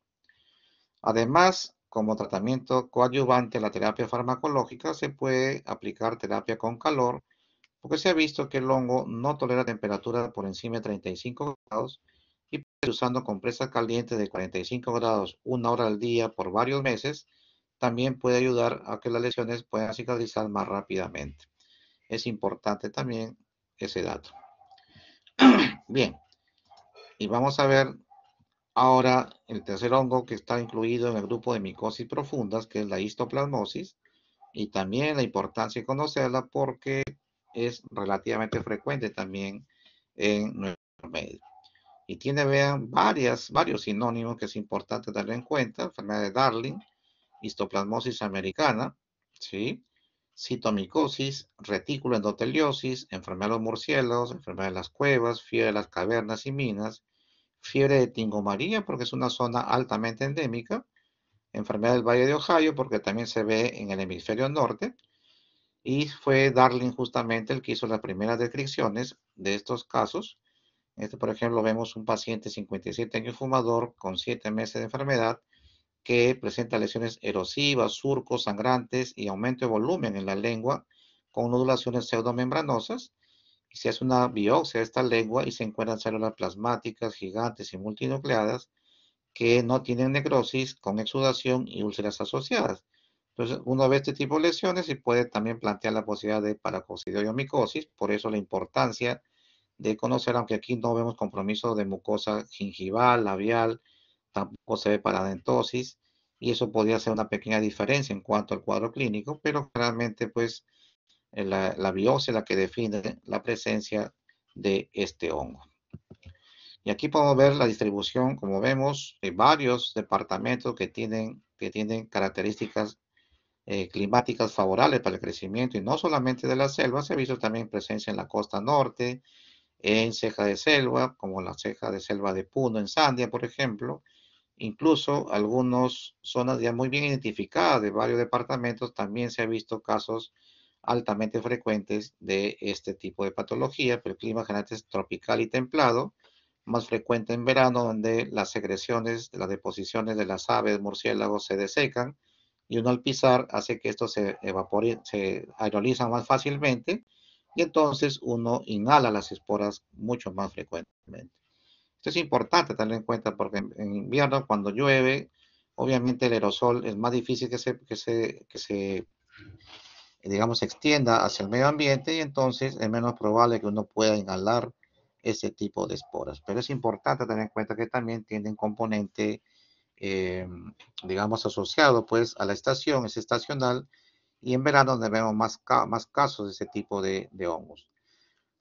Además, como tratamiento coadyuvante a la terapia farmacológica, se puede aplicar terapia con calor, porque se ha visto que el hongo no tolera temperatura por encima de 35 grados y usando compresas calientes de 45 grados 1 hora al día por varios meses, también puede ayudar a que las lesiones puedan cicatrizar más rápidamente. Es importante también ese dato. Bien, y vamos a ver Ahora, el tercer hongo que está incluido en el grupo de micosis profundas, que es la histoplasmosis, y también la importancia de conocerla porque es relativamente frecuente también en nuestro medio. Y tiene, vean, varios sinónimos que es importante tener en cuenta: enfermedad de Darling, histoplasmosis americana, ¿sí? Citomicosis, retículo endoteliosis, enfermedad de los murciélagos, enfermedad de las cuevas, fiebre de las cavernas y minas, fiebre de Tingo María, porque es una zona altamente endémica, enfermedad del Valle de Ohio, porque también se ve en el hemisferio norte, y fue Darling justamente el que hizo las primeras descripciones de estos casos. Por ejemplo, vemos un paciente de 57 años fumador con 7 meses de enfermedad que presenta lesiones erosivas, surcos sangrantes y aumento de volumen en la lengua con nodulaciones pseudomembranosas. Y se hace una biopsia de esta lengua y se encuentran células plasmáticas gigantes y multinucleadas que no tienen necrosis con exudación y úlceras asociadas. Entonces, uno ve este tipo de lesiones y puede también plantear la posibilidad de paracoccidiomicosis. Por eso la importancia de conocer, aunque aquí no vemos compromiso de mucosa gingival, labial, tampoco se ve paradentosis, y eso podría ser una pequeña diferencia en cuanto al cuadro clínico, pero realmente pues la biopsia es la que define la presencia de este hongo. Y aquí podemos ver la distribución, como vemos, de varios departamentos que tienen características climáticas favorables para el crecimiento, y no solamente de la selva, se ha visto también presencia en la costa norte, en ceja de selva, como la ceja de selva de Puno en Sandia, por ejemplo. Incluso algunas zonas ya muy bien identificadas de varios departamentos también se ha visto casos altamente frecuentes de este tipo de patología, pero el clima generalmente es tropical y templado, más frecuente en verano, donde las secreciones, las deposiciones de las aves, murciélagos se desecan, y uno al pisar hace que esto se evapore, se aeroliza más fácilmente, y entonces uno inhala las esporas mucho más frecuentemente. Esto es importante tener en cuenta porque en invierno, cuando llueve, obviamente el aerosol es más difícil que se digamos, se extienda hacia el medio ambiente, y entonces es menos probable que uno pueda inhalar ese tipo de esporas. Pero es importante tener en cuenta que también tiene un componente, eh, digamos, asociado pues a la estación, es estacional, y en verano donde vemos más casos de ese tipo de hongos.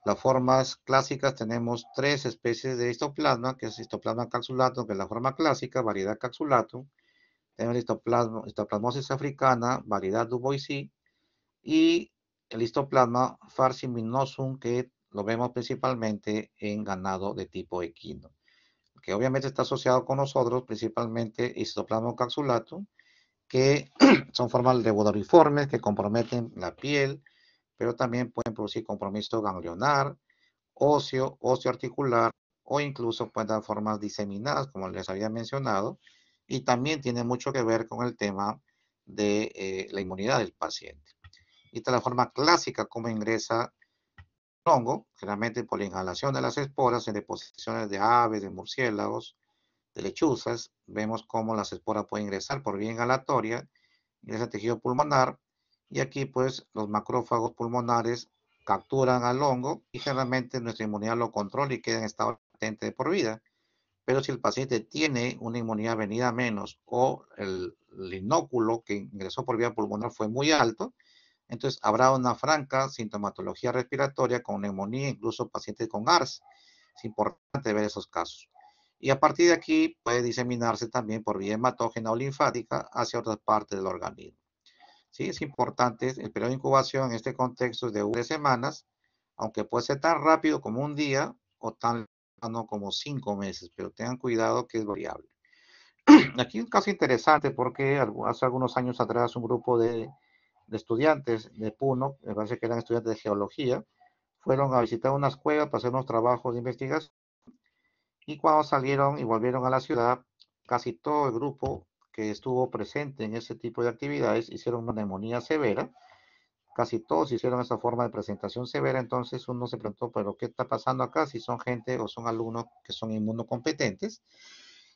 Las formas clásicas: tenemos tres especies de histoplasma, que es histoplasma capsulatum, que es la forma clásica, variedad capsulatum. Tenemos histoplasmosis africana, variedad Duboisí, y el histoplasma farciminosum, que lo vemos principalmente en ganado de tipo equino, que obviamente está asociado con nosotros, principalmente histoplasma capsulatum, que son formas levodoriformes que comprometen la piel, pero también pueden producir compromiso ganglionar, óseo, osteoarticular, o incluso pueden dar formas diseminadas, como les había mencionado, y también tiene mucho que ver con el tema de la inmunidad del paciente. Y esta es la forma clásica como ingresa el hongo, generalmente por la inhalación de las esporas en deposiciones de aves, de murciélagos, de lechuzas. Vemos cómo las esporas pueden ingresar por vía inhalatoria, ingresa al tejido pulmonar, y aquí pues los macrófagos pulmonares capturan al hongo y generalmente nuestra inmunidad lo controla y queda en estado latente de por vida. Pero si el paciente tiene una inmunidad venida a menos, o el inóculo que ingresó por vía pulmonar fue muy alto, entonces habrá una franca sintomatología respiratoria con neumonía, incluso pacientes con ARS. Es importante ver esos casos. Y a partir de aquí puede diseminarse también por vía hematógena o linfática hacia otras partes del organismo. Sí, es importante. El periodo de incubación en este contexto es de 3 semanas, aunque puede ser tan rápido como un día o tan lejano como 5 meses, pero tengan cuidado que es variable. Aquí un caso interesante porque hace algunos años atrás un grupo de estudiantes de Puno, me parece que eran estudiantes de geología, fueron a visitar unas cuevas para hacer unos trabajos de investigación, y cuando salieron y volvieron a la ciudad, casi todo el grupo que estuvo presente en ese tipo de actividades hicieron una neumonía severa. Casi todos hicieron esa forma de presentación severa. Entonces uno se preguntó, pero ¿qué está pasando acá? Si son gente o son alumnos que son inmunocompetentes.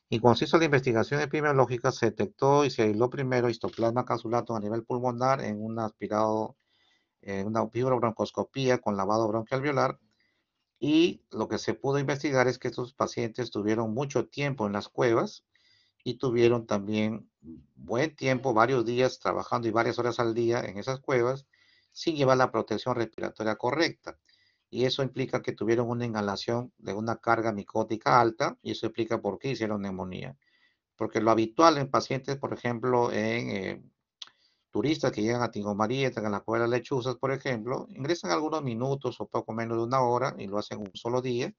Y cuando se hizo la investigación epidemiológica, se detectó y se aisló primero histoplasma capsulatum a nivel pulmonar en un aspirado, una fibrobroncoscopía con lavado bronquialveolar, Y lo que se pudo investigar es que estos pacientes tuvieron mucho tiempo en las cuevas y tuvieron también buen tiempo, varios días trabajando y varias horas al día en esas cuevas sin llevar la protección respiratoria correcta. Y eso implica que tuvieron una inhalación de una carga micótica alta y eso explica por qué hicieron neumonía. Porque lo habitual en pacientes, por ejemplo, en turistas que llegan a Tingo María, entran a la cueva de las lechuzas, por ejemplo, ingresan algunos minutos o poco menos de una hora y lo hacen un solo día.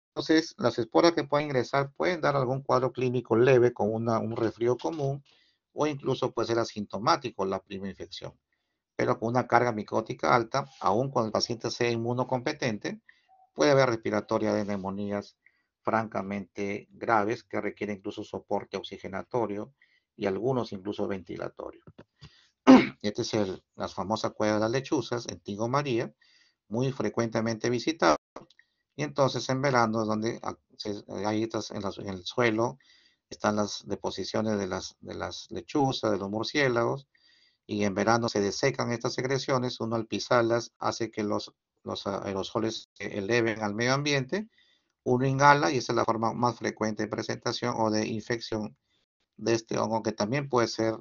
Entonces, las esporas que pueden ingresar pueden dar algún cuadro clínico leve con un resfrío común o incluso puede ser asintomático la primera infección, pero con una carga micótica alta, aun cuando el paciente sea inmunocompetente, puede haber respiratoria de neumonías francamente graves que requieren incluso soporte oxigenatorio y algunos incluso ventilatorio. Esta es la famosa cueva de las lechuzas en Tingo María, muy frecuentemente visitada. Y entonces en verano, donde ahí en el suelo están las deposiciones de las lechuzas, de los murciélagos, y en verano se desecan estas secreciones, uno al pisarlas hace que los aerosoles se eleven al medio ambiente, uno inhala y esa es la forma más frecuente de presentación o de infección de este hongo, que también puede ser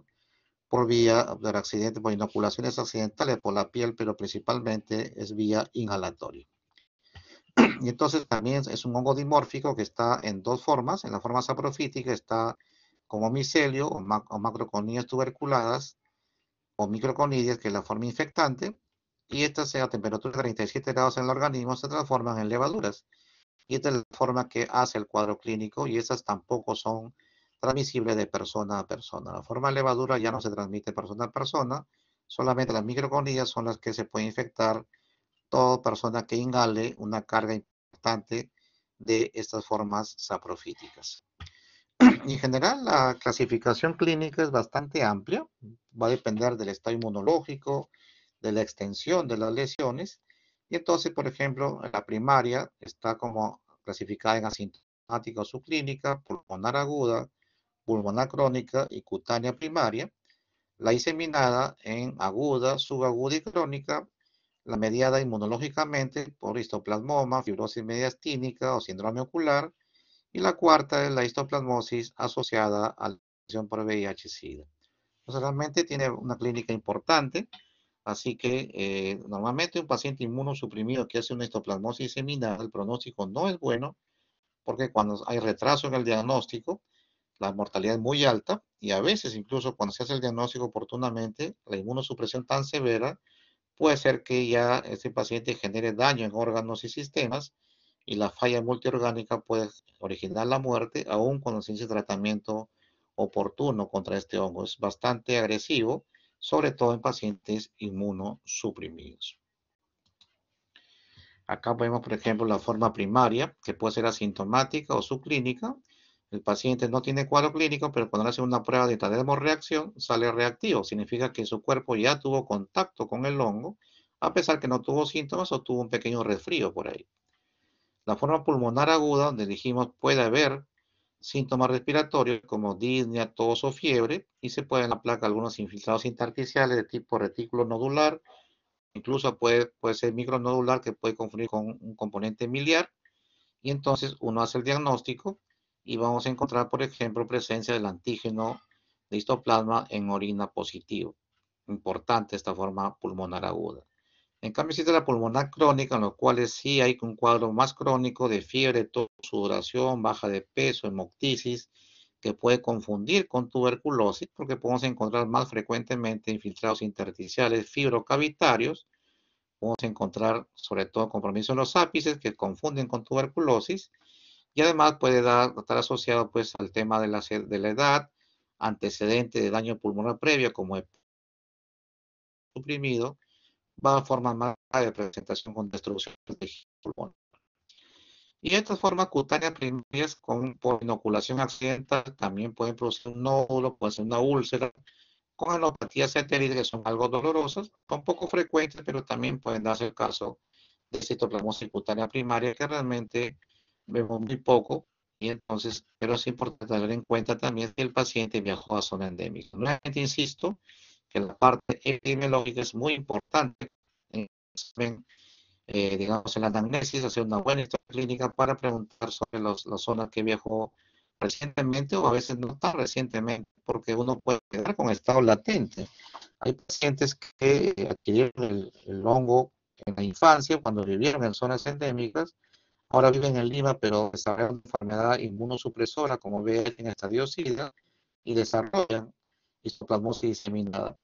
por vía del accidente, por inoculaciones accidentales por la piel, pero principalmente es vía inhalatoria. Y entonces también es un hongo dimórfico que está en dos formas. En la forma saprofítica está como micelio o macroconidias tuberculadas o microconidias, que es la forma infectante, y estas a temperatura de 37 grados en el organismo se transforman en levaduras. Y esta es la forma que hace el cuadro clínico y esas tampoco son transmisibles de persona a persona. La forma de levadura ya no se transmite de persona a persona, solamente las microconidias son las que se pueden infectar toda persona que inhale una carga importante de estas formas saprofíticas. Y en general, la clasificación clínica es bastante amplia, va a depender del estado inmunológico, de la extensión de las lesiones, y entonces, por ejemplo, la primaria está como clasificada en asintomática o subclínica, pulmonar aguda, pulmonar crónica y cutánea primaria, la diseminada en aguda, subaguda y crónica, la mediada inmunológicamente por histoplasmoma, fibrosis mediastínica o síndrome ocular, y la cuarta es la histoplasmosis asociada a la infección por VIH-Sida. Entonces, realmente tiene una clínica importante, así que normalmente un paciente inmunosuprimido que hace una histoplasmosis diseminada, el pronóstico no es bueno, porque cuando hay retraso en el diagnóstico, la mortalidad es muy alta y a veces incluso cuando se hace el diagnóstico oportunamente, la inmunosupresión tan severa puede ser que ya este paciente genere daño en órganos y sistemas y la falla multiorgánica puede originar la muerte aún cuando se inicia tratamiento oportuno contra este hongo. Es bastante agresivo, sobre todo en pacientes inmunosuprimidos. Acá vemos, por ejemplo, la forma primaria, que puede ser asintomática o subclínica. El paciente no tiene cuadro clínico, pero cuando le hacen una prueba de termorreacción, sale reactivo. Significa que su cuerpo ya tuvo contacto con el hongo, a pesar que no tuvo síntomas o tuvo un pequeño resfrío por ahí. La forma pulmonar aguda, donde dijimos puede haber síntomas respiratorios como disnea, tos o fiebre, y se pueden aplacar algunos infiltrados intersticiales de tipo retículo nodular, incluso puede ser micronodular que puede confundir con un componente miliar, y entonces uno hace el diagnóstico y vamos a encontrar, por ejemplo, presencia del antígeno de histoplasma en orina positivo. Importante esta forma pulmonar aguda. En cambio, existe la pulmonar crónica, en los cuales sí hay un cuadro más crónico de fiebre, tos, sudoración, baja de peso, hemoptisis, que puede confundir con tuberculosis, porque podemos encontrar más frecuentemente infiltrados intersticiales fibrocavitarios. Podemos encontrar sobre todo compromiso en los ápices que confunden con tuberculosis y además puede estar asociado pues al tema de la edad, antecedente de daño pulmonar previo como el suprimido, va a formar más de presentación con destrucción del tejido pulmonar. Y estas formas cutáneas primarias por inoculación accidental también pueden producir un nódulo, puede ser una úlcera, con alopatías satélite que son algo dolorosas, son poco frecuentes, pero también pueden darse el caso de citoplasmosis cutánea primaria, que realmente vemos muy poco, y entonces, pero es importante tener en cuenta también que el paciente viajó a zona endémica. Nuevamente insisto que la parte epidemiológica es muy importante en digamos, en la anamnesis, hacer una buena historia clínica para preguntar sobre las zonas que viajó recientemente o a veces no tan recientemente, porque uno puede quedar con estado latente. Hay pacientes que adquirieron el hongo en la infancia, cuando vivieron en zonas endémicas, ahora viven en Lima, pero desarrollan una enfermedad inmunosupresora como VIH en estadio SIDA y desarrollan histoplasmosis diseminada.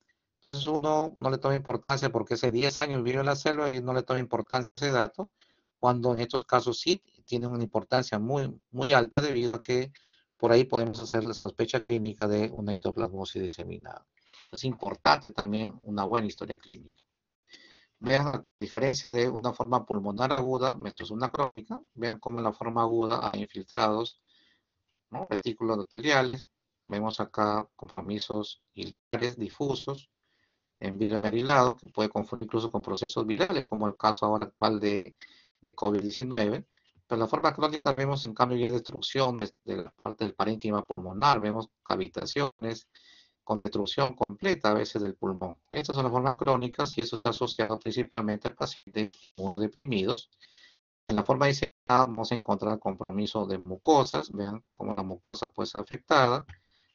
Entonces uno no le toma importancia porque hace 10 años vive en la selva y no le toma importancia a ese dato, cuando en estos casos sí tiene una importancia muy, muy alta debido a que por ahí podemos hacer la sospecha clínica de una histoplasmosis diseminada. Es importante también una buena historia clínica. Vean la diferencia de una forma pulmonar aguda versus una crónica. Vean cómo en la forma aguda hay infiltrados, ¿no?, retículos endoteliales. Vemos acá compromisos hilarios difusos en virus que puede confundir incluso con procesos virales, como el caso ahora actual de COVID-19. Pero en la forma crónica vemos en cambio ya destrucción de la parte del parénquima pulmonar, vemos cavitaciones con destrucción completa a veces del pulmón. Estas son las formas crónicas y eso está asociado principalmente a pacientes muy deprimidos. En la forma diseñada vamos a encontrar compromiso de mucosas, vean cómo la mucosa puede ser afectada,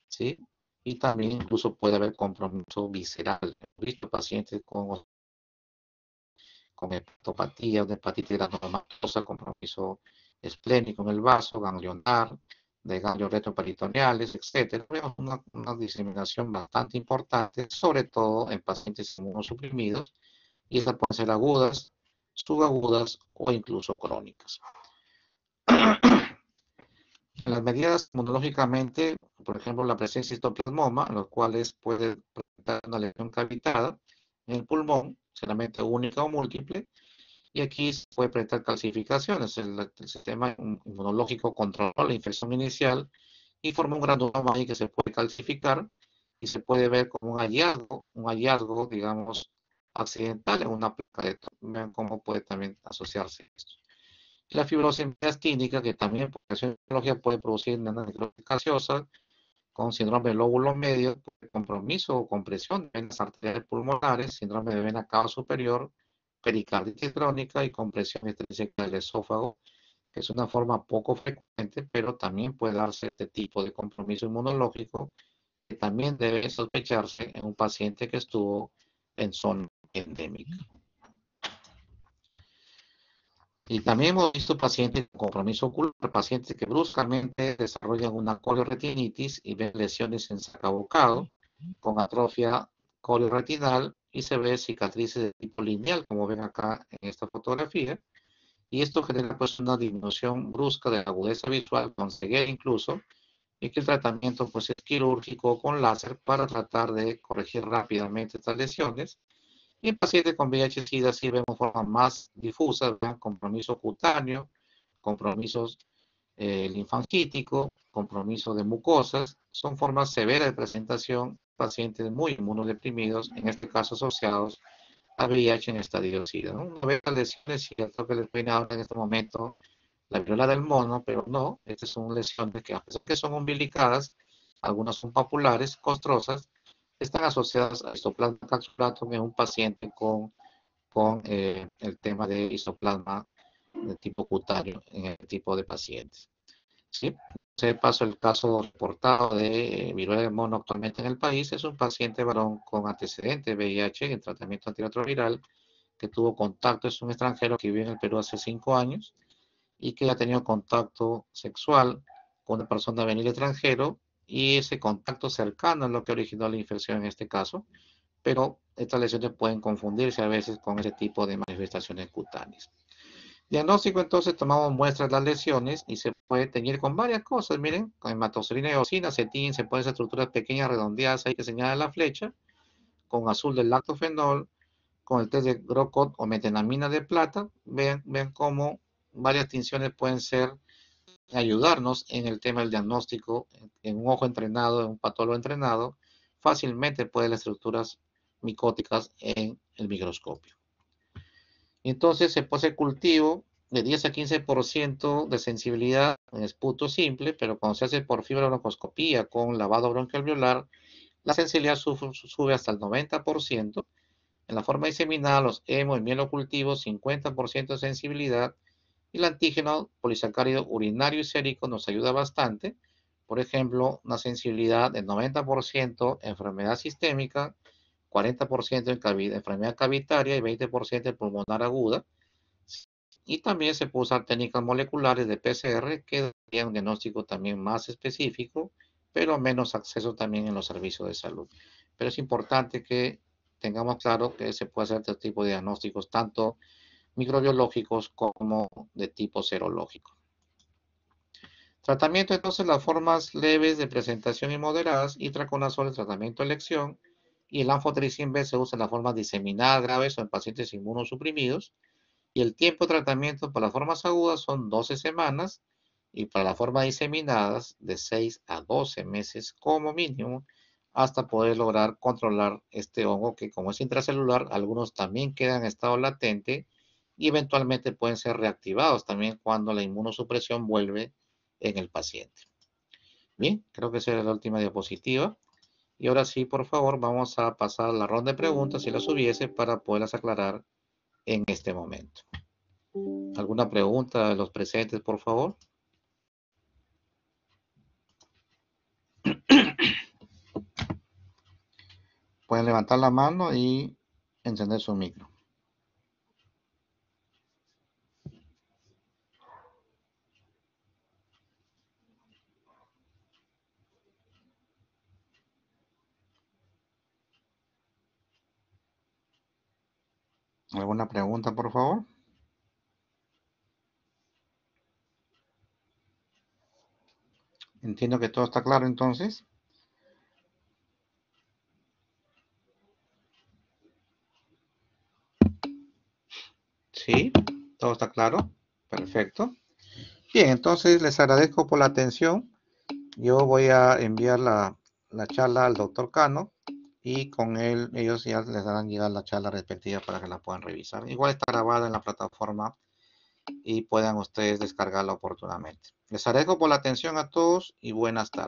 ¿sí? Y también incluso puede haber compromiso visceral. He visto pacientes con hepatopatía, de hepatitis granulomatosa, compromiso esplénico en el vaso, ganglionar, de ganglios retroperitoneales, etcétera. Vemos una diseminación bastante importante, sobre todo en pacientes inmunosuprimidos, y estas pueden ser agudas, subagudas o incluso crónicas. En las medidas inmunológicamente, por ejemplo, la presencia de histoplasmoma, en los cuales puede presentar una lesión cavitada en el pulmón, generalmente única o múltiple, y aquí se puede presentar calcificaciones. El sistema inmunológico controla la infección inicial y forma un granuloma ahí que se puede calcificar y se puede ver como un hallazgo, digamos, accidental en una placa de Tom. Vean cómo puede también asociarse esto. La fibrosis miastíntica, que también por acción inmunológica puede producir una necrosis gaseosa con síndrome del lóbulo medio, compromiso o compresión de venas arteriales pulmonares, síndrome de vena cava superior, pericarditis crónica y compresión extrínseca del esófago, que es una forma poco frecuente, pero también puede darse este tipo de compromiso inmunológico, que también debe sospecharse en un paciente que estuvo en zona endémica. Y también hemos visto pacientes con compromiso ocular, pacientes que bruscamente desarrollan una colioretinitis y ven lesiones en sacabocado con atrofia colioretinal y se ve cicatrices de tipo lineal, como ven acá en esta fotografía. Y esto genera pues una disminución brusca de la agudeza visual, con ceguera incluso, y que el tratamiento pues es quirúrgico con láser para tratar de corregir rápidamente estas lesiones. Y en pacientes con VIH-Sida sí vemos formas más difusas, ¿verdad? Compromiso cutáneo, compromisos linfangítico, compromiso de mucosas, son formas severas de presentación, pacientes muy inmunodeprimidos, en este caso asociados a VIH en estadio SIDA, ¿no? Una vez las lesiones, cierto que les viene ahora en este momento la viruela del mono, pero no, estas son lesiones que a pesar que son umbilicadas, algunas son papulares, costrosas, están asociadas a histoplasma capsulatum en un paciente con el tema de histoplasma de tipo cutáneo en el tipo de pacientes. ¿Sí? Se pasó el caso reportado de viruela del mono actualmente en el país. Es un paciente varón con antecedente de VIH en tratamiento antirretroviral que tuvo contacto, es un extranjero que vive en el Perú hace 5 años y que ha tenido contacto sexual con una persona de venir extranjero y ese contacto cercano es lo que originó la infección en este caso, pero estas lesiones pueden confundirse a veces con ese tipo de manifestaciones cutáneas. Diagnóstico, entonces tomamos muestras de las lesiones y se puede teñir con varias cosas, miren, con hematoxilina y eosina se tiñen, se pueden hacer estructuras pequeñas redondeadas ahí que señala la flecha, con azul del lactofenol, con el test de Grocott o metenamina de plata, vean cómo varias tinciones pueden ser, ayudarnos en el tema del diagnóstico, en un ojo entrenado, en un patólogo entrenado, fácilmente puede las estructuras micóticas en el microscopio. Entonces se puede hacer cultivo de 10 a 15% de sensibilidad en esputo simple, pero cuando se hace por fibrobroncoscopía con lavado bronquialveolar, la sensibilidad sube hasta el 90%, En la forma diseminada, los hemos y mielocultivos, 50% de sensibilidad, y el antígeno polisacárido urinario y sérico nos ayuda bastante. Por ejemplo, una sensibilidad del 90% en enfermedad sistémica, 40% en enfermedad cavitaria y 20% en pulmonar aguda. Y también se puede usar técnicas moleculares de PCR que darían un diagnóstico también más específico, pero menos acceso también en los servicios de salud. Pero es importante que tengamos claro que se puede hacer este tipo de diagnósticos, tanto microbiológicos como de tipo serológico. Tratamiento, entonces, las formas leves de presentación y moderadas, itraconazol, el tratamiento de elección, y el anfotericin B se usa en las formas diseminadas graves o en pacientes inmunosuprimidos, y el tiempo de tratamiento para las formas agudas son 12 semanas, y para las formas diseminadas de 6 a 12 meses como mínimo, hasta poder lograr controlar este hongo que, como es intracelular, algunos también quedan en estado latente y eventualmente pueden ser reactivados también cuando la inmunosupresión vuelve en el paciente. Bien, creo que esa era la última diapositiva. Y ahora sí, por favor, vamos a pasar a la ronda de preguntas, si las hubiese, para poderlas aclarar en este momento. ¿Alguna pregunta de los presentes, por favor? Pueden levantar la mano y encender su micro. ¿Alguna pregunta, por favor? Entiendo que todo está claro, entonces. Sí, todo está claro. Perfecto. Bien, entonces les agradezco por la atención. Yo voy a enviar la charla al doctor Cano y con él ellos ya les darán llegar la charla respectiva para que la puedan revisar. Igual está grabada en la plataforma y puedan ustedes descargarla oportunamente. Les agradezco por la atención a todos y buenas tardes.